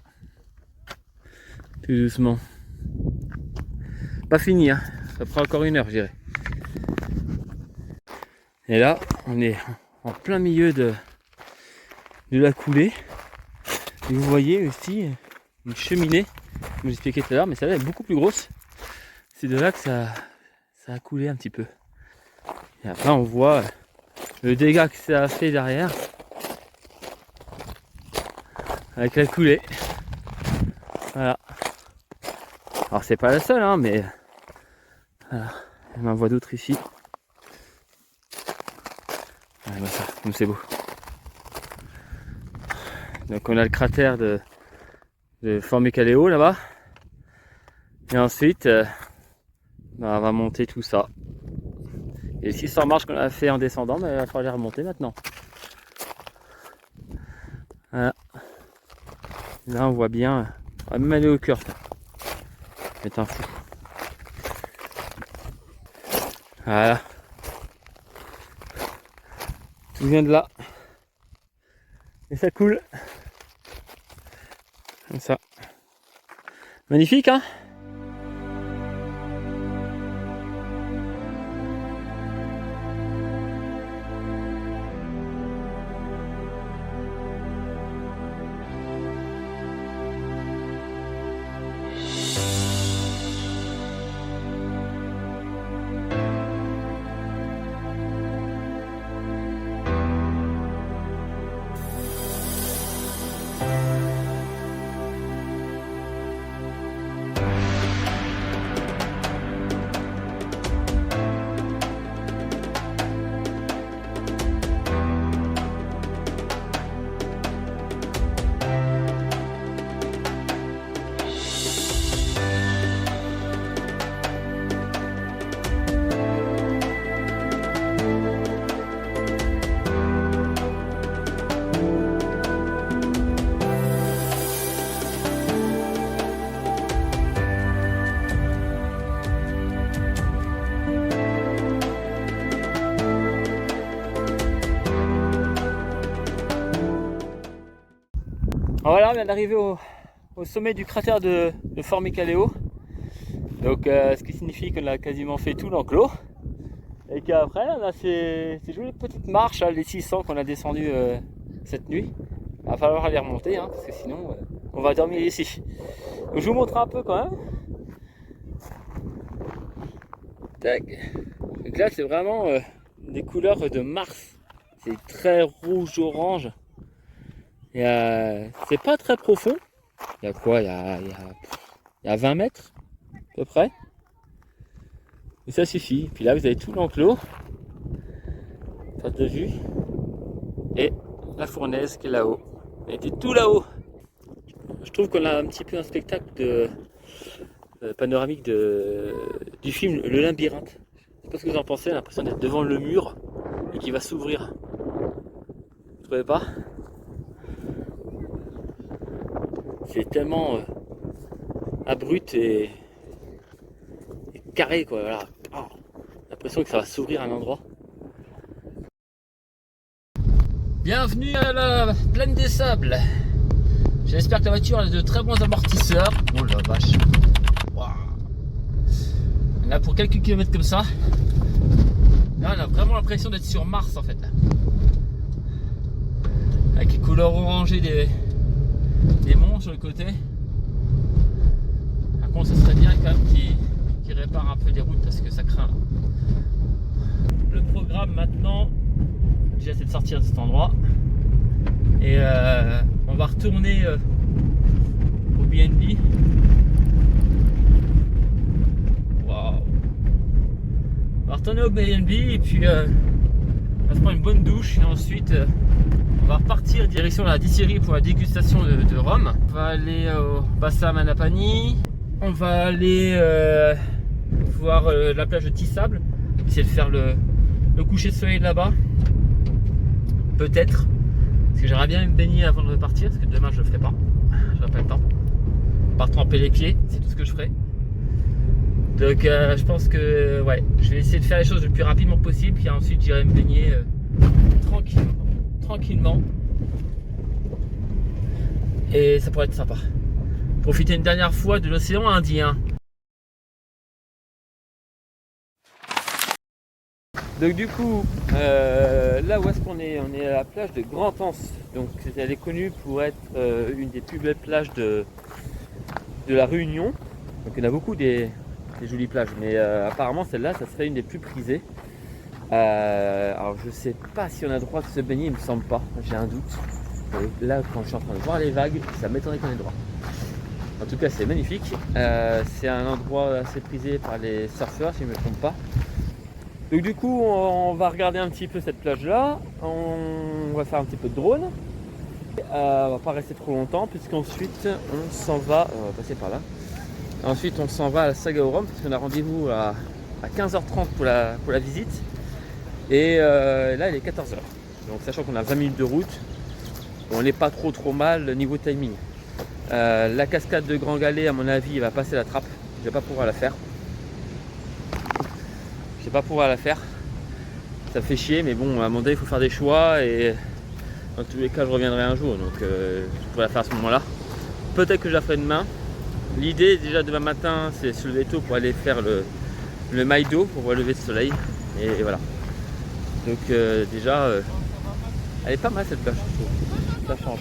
Tout doucement. Pas fini, hein. Ça prend encore 1 heure, je dirais. Et là, on est en plein milieu de la coulée. Et vous voyez aussi une cheminée, comme j'expliquais tout à l'heure, mais celle-là est beaucoup plus grosse. C'est de là que ça a coulé un petit peu. Et après, on voit le dégât que ça a fait derrière. Avec la coulée. Voilà. Alors, c'est pas la seule, hein, mais voilà. On en voit d'autres ici. Ouais, bah ça, comme c'est beau. Donc on a le cratère de Formicaleo là-bas. Et ensuite, on va monter tout ça. Et les 600 marches qu'on a fait en descendant, il va falloir les remonter maintenant. Voilà. Là on voit bien. On va même aller au cœur. C'est un fou. Voilà. Tout vient de là. Et ça coule. Comme ça. Magnifique, hein? Voilà, on vient d'arriver au sommet du cratère de Formicaleo. Donc ce qui signifie qu'on a quasiment fait tout l'enclos. Et qu'après on a ces jolies petites marches, les 600 qu'on a descendues cette nuit. Il va falloir aller remonter, hein, parce que sinon on va dormir ici. Donc, je vous montre un peu quand même. Tac. Donc là c'est vraiment des couleurs de Mars. C'est très rouge-orange. C'est pas très profond. Il y a quoi? Il y a 20 mètres à peu près. Et ça suffit. Puis là vous avez tout l'enclos. Face de vue. Et la fournaise qui est là-haut. Elle était tout là-haut. Je trouve qu'on a un petit peu un spectacle de panoramique du film Le Labyrinthe. Je sais pas ce que vous en pensez, j'ai l'impression d'être devant le mur et qui va s'ouvrir. Vous trouvez pas? C'est tellement abrupt et carré quoi, voilà. Oh, l'impression que ça va s'ouvrir à un endroit. Bienvenue à la plaine des sables. J'espère que la voiture a de très bons amortisseurs. Oh la vache. Wow. Là pour quelques kilomètres comme ça, là on a vraiment l'impression d'être sur Mars en fait là. Avec les couleurs orangées des monts sur le côté. Par contre ça serait bien quand même qu'ils réparent un peu les routes parce que ça craint là. Le programme maintenant, déjà c'est de sortir de cet endroit. Et on va retourner au BNB. Waouh! On va retourner au BNB et puis on va se prendre une bonne douche et ensuite on va repartir direction la distillerie pour la dégustation de rhum. On va aller au Bassa Manapani. On va aller voir la plage de Tissable. Essayer de faire le coucher de soleil là-bas. Peut-être. Parce que j'aimerais bien me baigner avant de repartir, parce que demain je le ferai pas. J'aurai pas le temps. Par tremper les pieds, c'est tout ce que je ferai. Donc je pense que ouais, je vais essayer de faire les choses le plus rapidement possible, puis ensuite j'irai me baigner tranquillement. Et ça pourrait être sympa. Profiter une dernière fois de l'océan Indien. Donc du coup, là où est-ce qu'on est? On est à la plage de Grand-Anse. Donc elle est connue pour être une des plus belles plages de la Réunion. Donc il y en a beaucoup des jolies plages, mais apparemment celle-là, ça serait une des plus prisées. Alors je sais pas si on a le droit de se baigner, il me semble pas, j'ai un doute. Et là quand je suis en train de voir les vagues, ça m'étonnerait qu'on ait le droit. En tout cas c'est magnifique. C'est un endroit assez prisé par les surfeurs si je ne me trompe pas. Donc du coup on va regarder un petit peu cette plage là, on va faire un petit peu de drone. On va pas rester trop longtemps puisqu'ensuite on s'en va, on va passer par là. Ensuite on s'en va à la Saga au Rhum parce qu'on a rendez-vous à 15h30 pour la visite. Et là il est 14h. Donc sachant qu'on a 20 minutes de route, on n'est pas trop mal niveau timing. La cascade de Grand Galet à mon avis il va passer la trappe, je vais pas pouvoir la faire. Ça me fait chier, mais bon, à un moment donné, il faut faire des choix et dans tous les cas, je reviendrai un jour, donc je pourrais la faire à ce moment-là. Peut-être que je la ferai demain. L'idée, déjà demain matin, c'est se lever tôt pour aller faire le mail d'eau pour voir le lever de soleil. Et voilà. Donc déjà, elle est pas mal cette plage, je trouve. Ça change.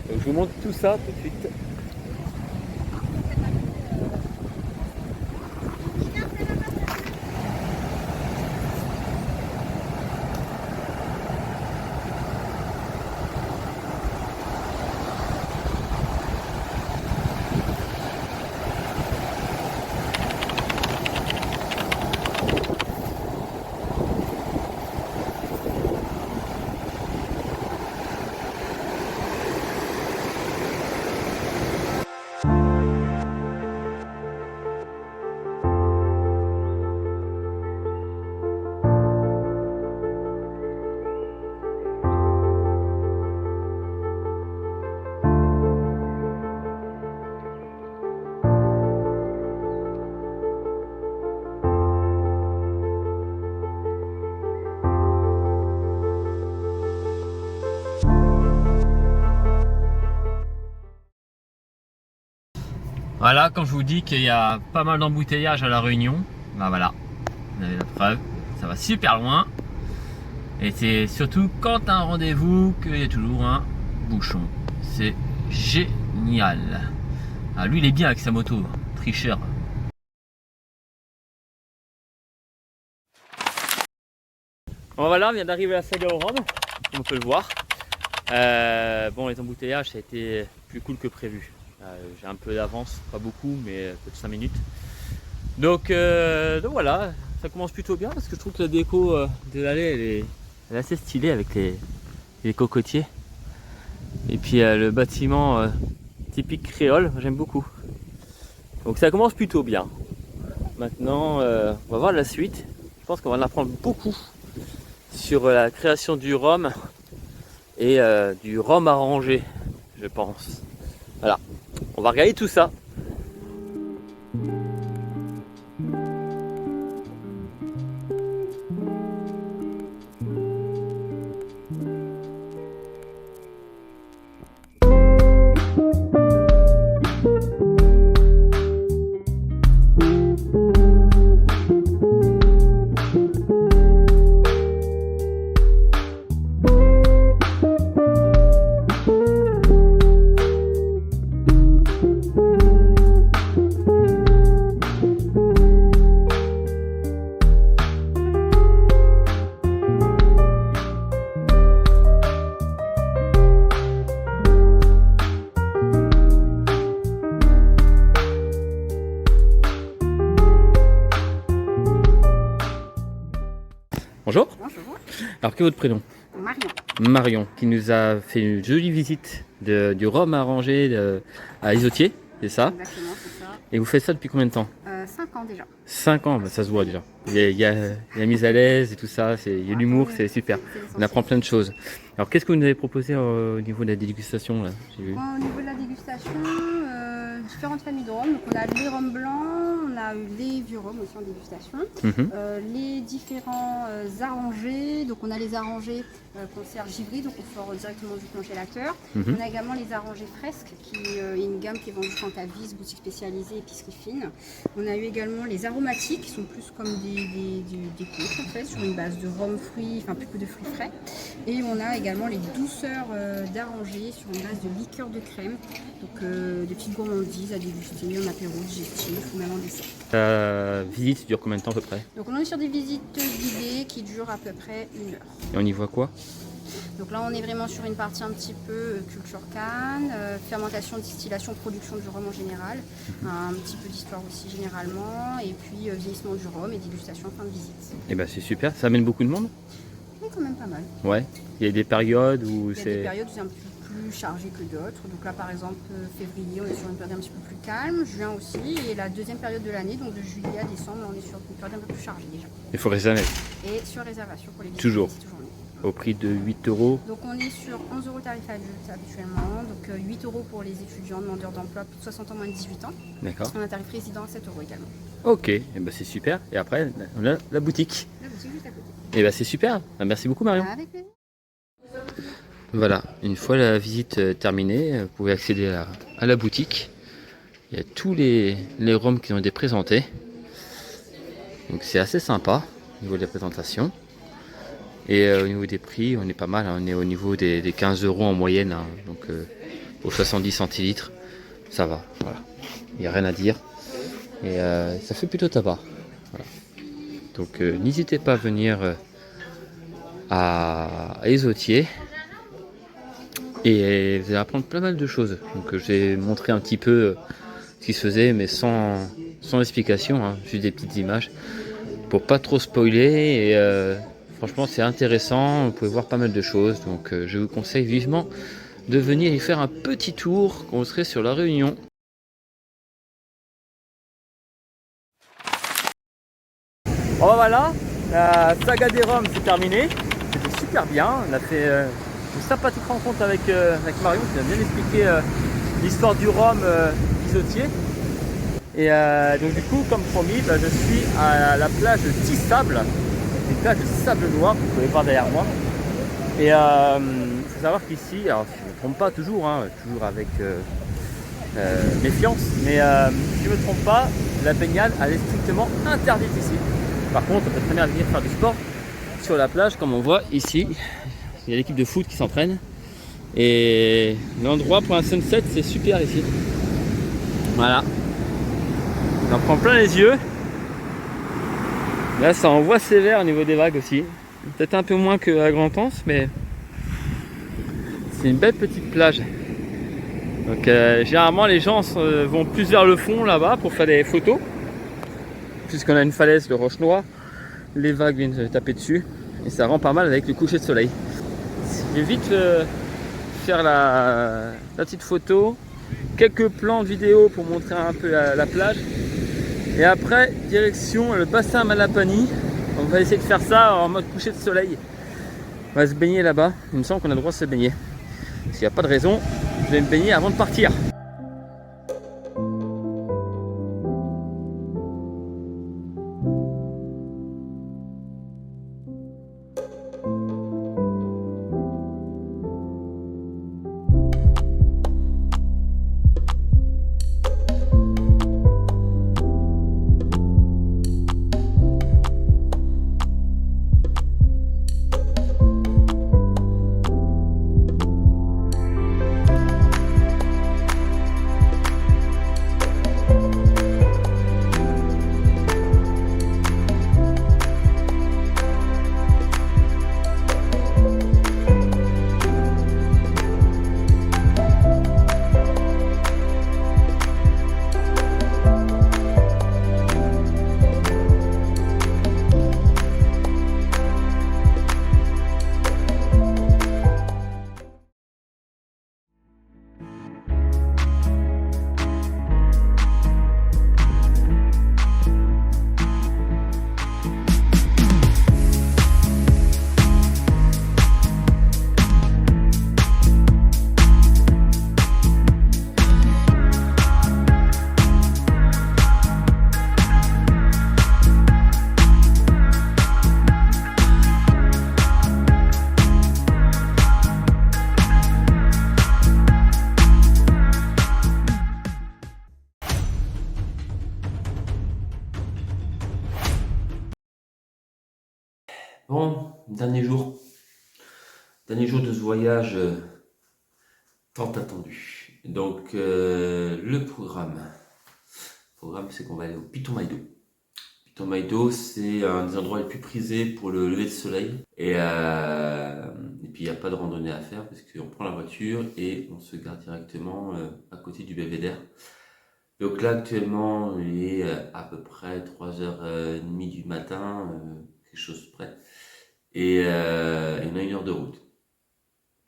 Donc je vous montre tout ça tout de suite. Voilà, quand je vous dis qu'il y a pas mal d'embouteillages à La Réunion, bah voilà, vous avez la preuve, ça va super loin. Et c'est surtout quand tu as un rendez-vous qu'il y a toujours un bouchon. C'est génial. Ah, lui il est bien avec sa moto, tricheur. Bon voilà, on vient d'arriver à la saga au rhum, comme on peut le voir. Bon, les embouteillages ça a été plus cool que prévu. J'ai un peu d'avance, pas beaucoup, mais peut-être 5 minutes. Donc voilà, ça commence plutôt bien parce que je trouve que la déco de l'allée elle est assez stylée avec les cocotiers. Et puis le bâtiment typique créole, j'aime beaucoup. Donc ça commence plutôt bien. Maintenant, on va voir la suite. Je pense qu'on va en apprendre beaucoup sur la création du rhum et du rhum arrangé, je pense. Voilà, on va regarder tout ça. Bonjour. Bonjour. Alors, quel est votre prénom? Marion. Marion, qui nous a fait une jolie visite du rhum arrangé à Isotier, c'est ça? Exactement, c'est ça. Et vous faites ça depuis combien de temps? 5 ans déjà. 5 ans, bah, ça se voit déjà. Il y a la mise à l'aise et tout ça, il y a l'humour, c'est super. On apprend plein de choses. Alors, qu'est-ce que vous nous avez proposé au niveau de la dégustation là? Au niveau de la dégustation, différentes familles de rhum. Donc, on a les rhums blancs, on a les vieux rhums aussi en dégustation. Les différents arrangés. Donc, on a les arrangés concert givré, donc on sort directement du congélateur. On a également les arrangés fresques, qui est une gamme qui est vendue chez Cantavis, boutique spécialisée, épicerie fine. On a eu également les aromatiques, qui sont plus comme des punch en fait, sur une base de rhum fruits, enfin plus que de fruits frais. Et on a également les douceurs d'arrangés sur une base de liqueur de crème. Donc des petites gourmandises à déguster en apéro, digestif ou même en dessert. La visite dure combien de temps à peu près? Donc on est sur des visites guidées qui durent à peu près 1 heure. Et on y voit quoi? Donc là on est vraiment sur une partie un petit peu culture canne, fermentation, distillation, production du rhum en général, un petit peu d'histoire aussi généralement, et puis vieillissement du rhum et dégustation en fin de visite. Et ben c'est super, ça amène beaucoup de monde? Oui, quand même pas mal. Ouais, il y a des périodes où c'est... Il y a des périodes où c'est un peu plus chargé que d'autres. Donc là par exemple février on est sur une période un petit peu plus calme, juin aussi, et la deuxième période de l'année, donc de juillet à décembre, on est sur une période un peu plus chargée déjà. Il faut réserver. Et sur réservation pour les visites. Toujours. C'est toujours mieux. Au prix de 8 €. Donc on est sur 11 € tarif adulte habituellement, donc 8 € pour les étudiants demandeurs d'emploi plus de 60 ans moins de 18 ans. D'accord. On a un tarif résident à 7 € également. Ok, et ben c'est super. Et après on a la boutique. La boutique juste à côté. Et ben c'est super. Ben, merci beaucoup Marion. Avec plaisir. Voilà, une fois la visite terminée, vous pouvez accéder à la boutique. Il y a tous les rhums qui ont été présentés. Donc c'est assez sympa au niveau de la présentation. Et au niveau des prix, on est pas mal, hein. On est au niveau des 15 € en moyenne, hein. Donc pour 70 centilitres, ça va, voilà. Il n'y a rien à dire. Et ça fait plutôt tabac. Voilà. Donc n'hésitez pas à venir à Isotier. Et vous allez apprendre pas mal de choses. Donc j'ai montré un petit peu ce qui se faisait, mais sans explication, hein, juste des petites images, pour pas trop spoiler. Et franchement c'est intéressant, vous pouvez voir pas mal de choses. Donc je vous conseille vivement de venir y faire un petit tour quand vous serez sur la Réunion. Bon bah voilà, la saga des rhums c'est terminé. C'était super bien, on a fait une sympathique rencontre avec Marion qui a bien expliqué l'histoire du rhum Isotier. Et donc du coup, comme promis, je suis à la plage de Tissable, une plage de sable noir, vous pouvez voir derrière moi. Et il faut savoir qu'ici, alors si je ne me trompe pas toujours, hein, toujours avec méfiance, mais si je ne me trompe pas, la baignade elle est strictement interdite ici. Par contre, on peut très bien venir faire du sport sur la plage, comme on voit ici. Il y a l'équipe de foot qui s'entraîne. Et l'endroit pour un sunset, c'est super ici. Voilà. On en prend plein les yeux. Là, ça envoie sévère au niveau des vagues aussi. Peut-être un peu moins qu'à Grand-Anse, mais c'est une belle petite plage. Donc généralement les gens vont plus vers le fond là-bas pour faire des photos. Puisqu'on a une falaise de roche noire, les vagues viennent se taper dessus. Et ça rend pas mal avec le coucher de soleil. Je vais vite faire la petite photo. Quelques plans vidéo pour montrer un peu la plage. Et après, direction le bassin Malapani. On va essayer de faire ça en mode coucher de soleil. On va se baigner là-bas. Il me semble qu'on a le droit de se baigner. Parce qu'il n'y a pas de raison, je vais me baigner avant de partir. Bon, dernier jour de ce voyage tant attendu. Donc le programme c'est qu'on va aller au Piton Maïdo. Piton Maïdo, c'est un des endroits les plus prisés pour le lever de soleil. Et puis il n'y a pas de randonnée à faire parce qu'on prend la voiture et on se garde directement à côté du Belvédère. Donc là actuellement il est à peu près 3h30 du matin, quelque chose près. Et on a 1 heure de route.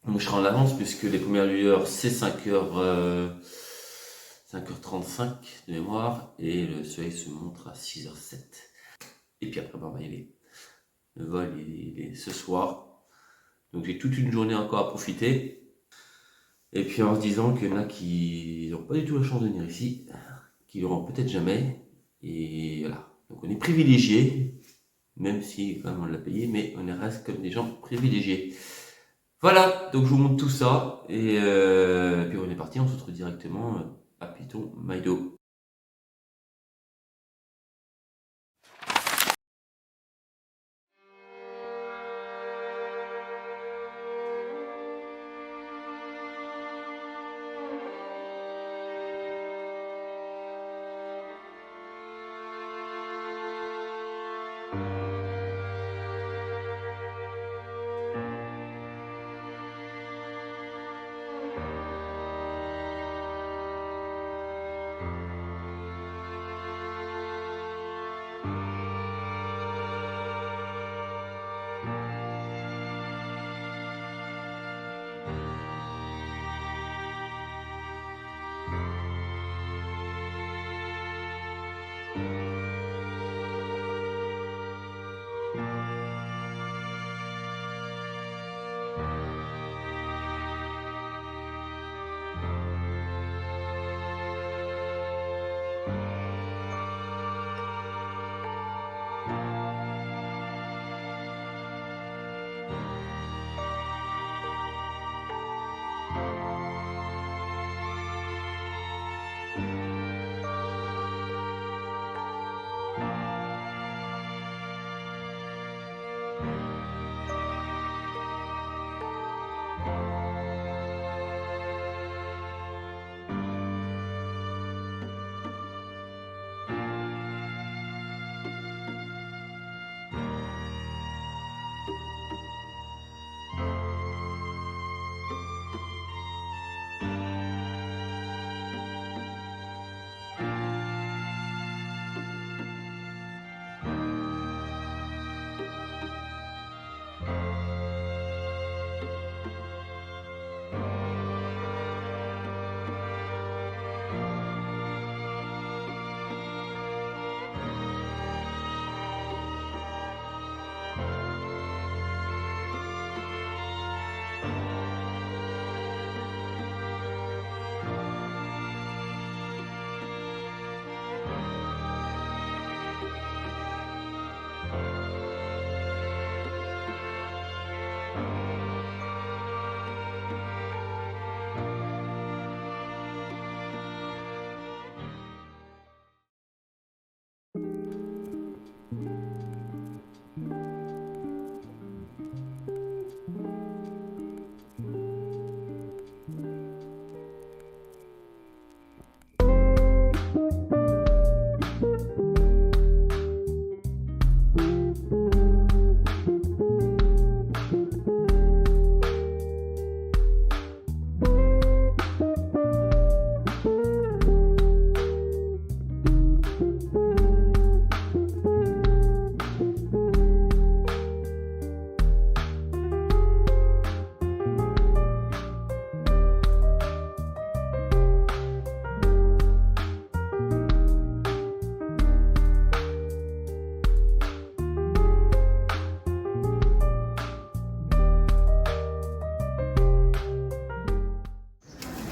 Donc je serai en avance puisque les premières lueurs c'est 5h35 de mémoire et le soleil se montre à 6h07. Et puis après on va y aller. Le vol il est ce soir. Donc j'ai toute une journée encore à profiter. Et puis en se disant qu'il y en a qui n'ont pas du tout la chance de venir ici, qui l'auront peut-être jamais. Et voilà. Donc on est privilégiés. Même si quand même on l'a payé, mais on reste comme des gens privilégiés. Voilà, donc je vous montre tout ça, et puis on est parti, on se retrouve directement à Piton Maïdo.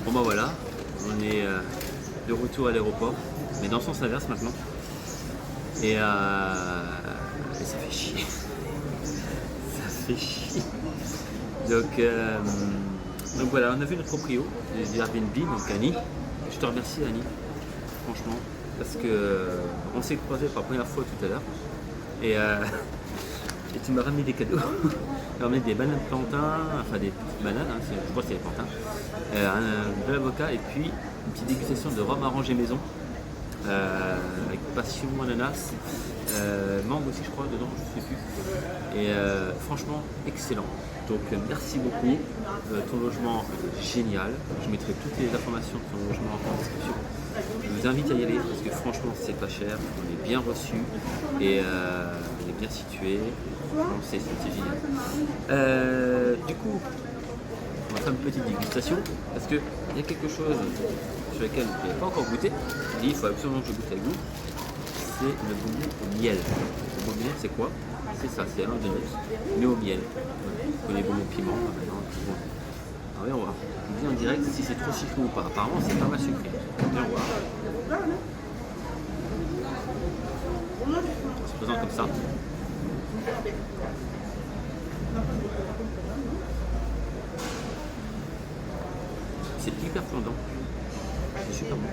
Bon bah voilà, on est de retour à l'aéroport, mais dans le sens inverse maintenant. Et ça fait chier. Ça fait chier. Donc voilà, on a vu notre proprio du Airbnb, donc Annie. Je te remercie Annie, franchement, parce que on s'est croisés pour la première fois tout à l'heure. Et tu m'as ramené des cadeaux. Tu m'as ramené des bananes plantains, enfin des petites bananes, hein, je crois que c'est des plantains, de l'avocat et puis une petite dégustation de rhum arrangé maison avec passion, ananas, mangue aussi je crois dedans, je sais plus. Et franchement excellent. Donc merci beaucoup. Ton logement génial. Je mettrai toutes les informations de ton logement en description. Je vous invite à y aller parce que franchement c'est pas cher, on est bien reçu et on est bien situé. C'est génial. Du coup, on va faire une petite dégustation parce qu'il y a quelque chose sur lequel je n'ai pas encore goûté. Je dis il faut absolument que je goûte avec vous. C'est le bonbon au miel. Le bonbon au miel, c'est quoi? C'est ça, c'est un de notes, mais au miel. On connaît bonbon piment. Maintenant, bon. Alors, voyons voir. Je vous dis en direct si c'est trop sucré ou pas. Apparemment, c'est pas mal sucré. Voyons voir. Ça se présente comme ça. C'est hyper fondant. C'est super bon.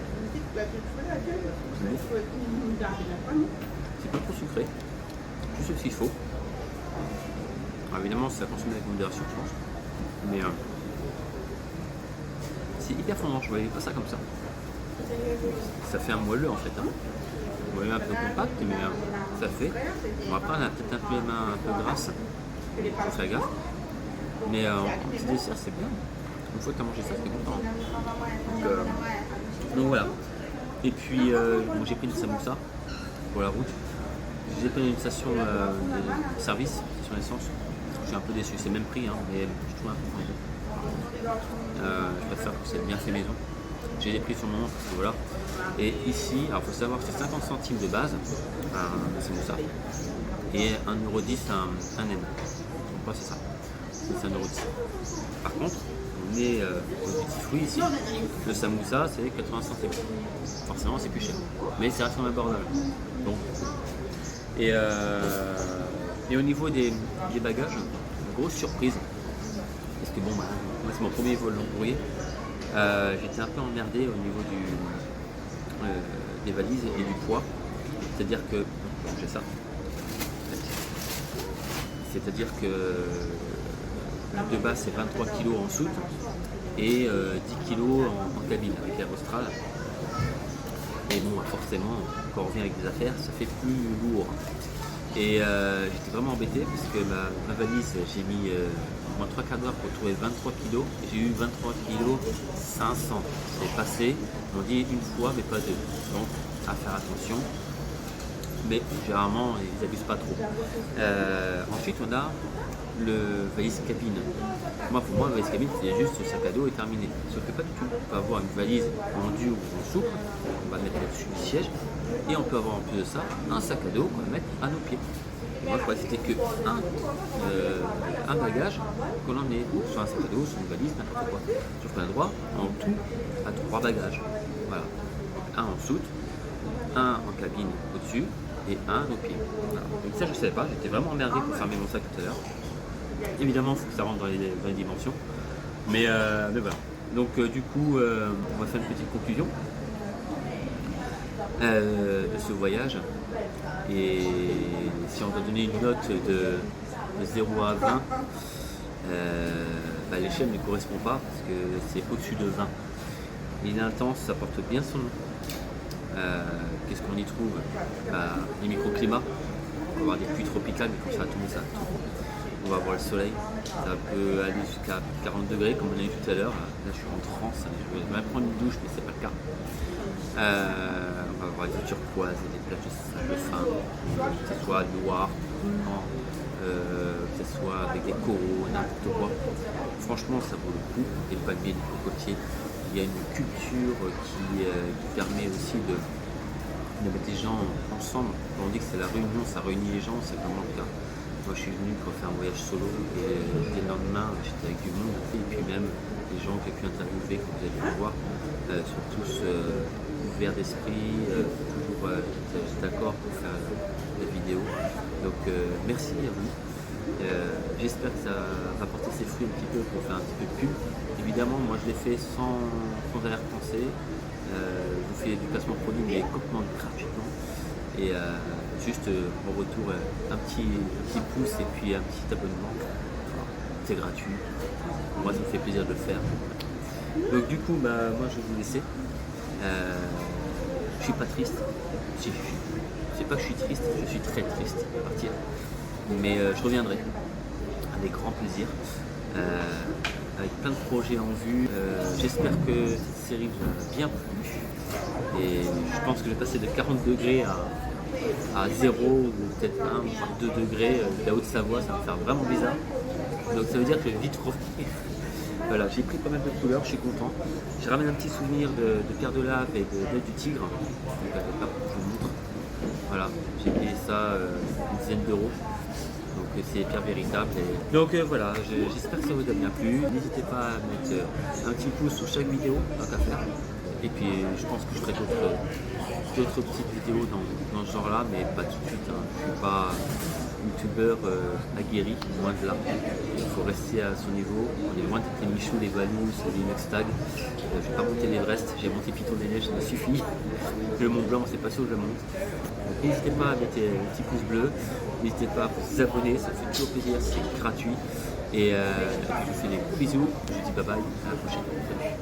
C'est pas trop sucré. Juste ce qu'il faut. Alors, évidemment, c'est à consommer avec modération, je pense. Mais c'est hyper fondant. Je voyais pas ça comme ça. Ça fait un moelleux en fait. Hein. Un moelleux un peu compact, mais ça fait. Bon, après, on a peut-être un peu les mains un peu grasses. Faut faire gaffe. Mais en petit dessert, c'est bien. Une fois que tu as mangé ça, t'es content. Donc voilà. Et puis, bon, j'ai pris une samoussa pour la route. J'ai pris une station de service sur l'essence. Je suis un peu déçu, c'est le même prix, hein, mais je trouve un peu moins. Je préfère que c'est bien fait maison. J'ai des prix sur le moment parce que voilà. Et ici, alors il faut savoir que c'est 50 centimes de base, un samoussa, et 1,10€ un N. Donc c'est ça. C'est 1,10€. Par contre, on est aux petits fruits ici. Le samoussa, c'est 80 centimes. Forcément, c'est plus cher. Mais c'est relativement abordable. Donc, et au niveau des bagages, grosse surprise. Parce que bon, bah, moi c'est mon premier vol long courrier. J'étais un peu emmerdé au niveau des valises et du poids. C'est-à-dire que. J'ai ça. C'est-à-dire que de base c'est 23 kg en soute et 10 kg en cabine avec Air Austral. Et bon, forcément, quand on revient avec des affaires, ça fait plus lourd. Et j'étais vraiment embêté parce que ma valise, j'ai mis moins 3 quarts d'heure pour trouver 23 kg. J'ai eu 23 kg 500. C'est passé, on dit une fois mais pas deux. Donc à faire attention. Mais généralement ils abusent pas trop. Ensuite on a le valise cabine. Pour moi, la valise cabine c'est juste le sac à dos et terminé. Sauf que pas du tout. On peut avoir une valise en dur ou en souple, on va mettre au-dessus du siège, et on peut avoir en plus de ça un sac à dos qu'on va mettre à nos pieds. Et moi c'était que un bagage qu'on emmenait, soit un sac à dos, soit une valise, n'importe quoi. Sauf qu'on a droit en tout à 3 bagages. Voilà. Un en soute, un en cabine au-dessus et un aux pieds. Voilà. Donc ça je ne savais pas, j'étais vraiment emmerdé pour fermer mon sac tout à l'heure. Évidemment il faut que ça rentre dans les dimensions. Mais voilà. Donc du coup on va faire une petite conclusion. de ce voyage. Et si on doit donner une note de 0 à 20, l'échelle ne correspond pas parce que c'est au-dessus de 20. Il est intense, ça porte bien son nom. Qu'est-ce qu'on y trouve? Les microclimats. On va avoir des pluies tropicales, mais quand ça va tomber, ça tombe. On va avoir le soleil. Ça peut aller jusqu'à 40 degrés, comme on a eu tout à l'heure. Là, je suis en transe. Je vais même prendre une douche, mais c'est pas le cas. On va avoir des turquoises, des plages de sable fin, que ce soit noir, blanc, que ce soit avec des coraux, n'importe quoi. Franchement, ça vaut le coup. Et le palmier, les cocotiers. Il y a une culture qui permet aussi de mettre les gens ensemble. Quand on dit que c'est la réunion, ça réunit les gens, c'est vraiment le cas. Moi, je suis venu pour faire un voyage solo et dès le lendemain, j'étais avec du monde. Et puis même les gens que j'ai pu interviewer, comme vous allez le voir, sont tous ouverts d'esprit, toujours d'accord pour faire la vidéo. Donc merci à vous. J'espère que ça va porter ses fruits un petit peu pour faire un petit peu de pub. Évidemment, moi je l'ai fait sans arrière-pensée. Je vous fais du placement produit, mais complètement gratuitement. Et juste en retour, un petit pouce et puis un petit abonnement. C'est gratuit. Moi, ça me fait plaisir de le faire. Donc du coup, moi je vais vous laisser. Je suis pas triste. Si, c'est pas que je suis triste, je suis très triste de partir. Mais je reviendrai avec grand plaisir, avec plein de projets en vue. J'espère que cette série vous a bien plu. Et je pense que je vais passer de 40 degrés à 0 ou peut-être 1 voire 2 degrés. La Haute-Savoie, ça va me faire vraiment bizarre. Donc ça veut dire que je vais vite revenir. Voilà, j'ai pris pas mal de couleurs, je suis content. J'ai ramené un petit souvenir de pierre de lave et d'œil du tigre. Donc je vous montre. Voilà, j'ai payé ça une dizaine d'euros. Donc c'est pierre véritable. Et... Donc voilà, j'espère que ça vous a bien plu. N'hésitez pas à mettre un petit pouce sous chaque vidéo, tant qu'à faire. Et puis je pense que je ferai d'autres petites vidéos dans ce genre là, mais pas tout de suite. Hein. Je ne suis pas youtubeur aguerri, loin de là. Il faut rester à son niveau. On est loin d'être les Michou, les Valous, les Nuxtag. Je ne vais pas monter l'Everest, j'ai monté Piton des Neiges, ça me suffit. Le Mont Blanc, c'est pas sûr que je le monte. Donc n'hésitez pas à mettre un petit pouce bleu, n'hésitez pas à vous abonner, ça fait toujours plaisir, c'est gratuit. Et je vous fais des gros bisous, je vous dis bye bye, à la prochaine. Salut.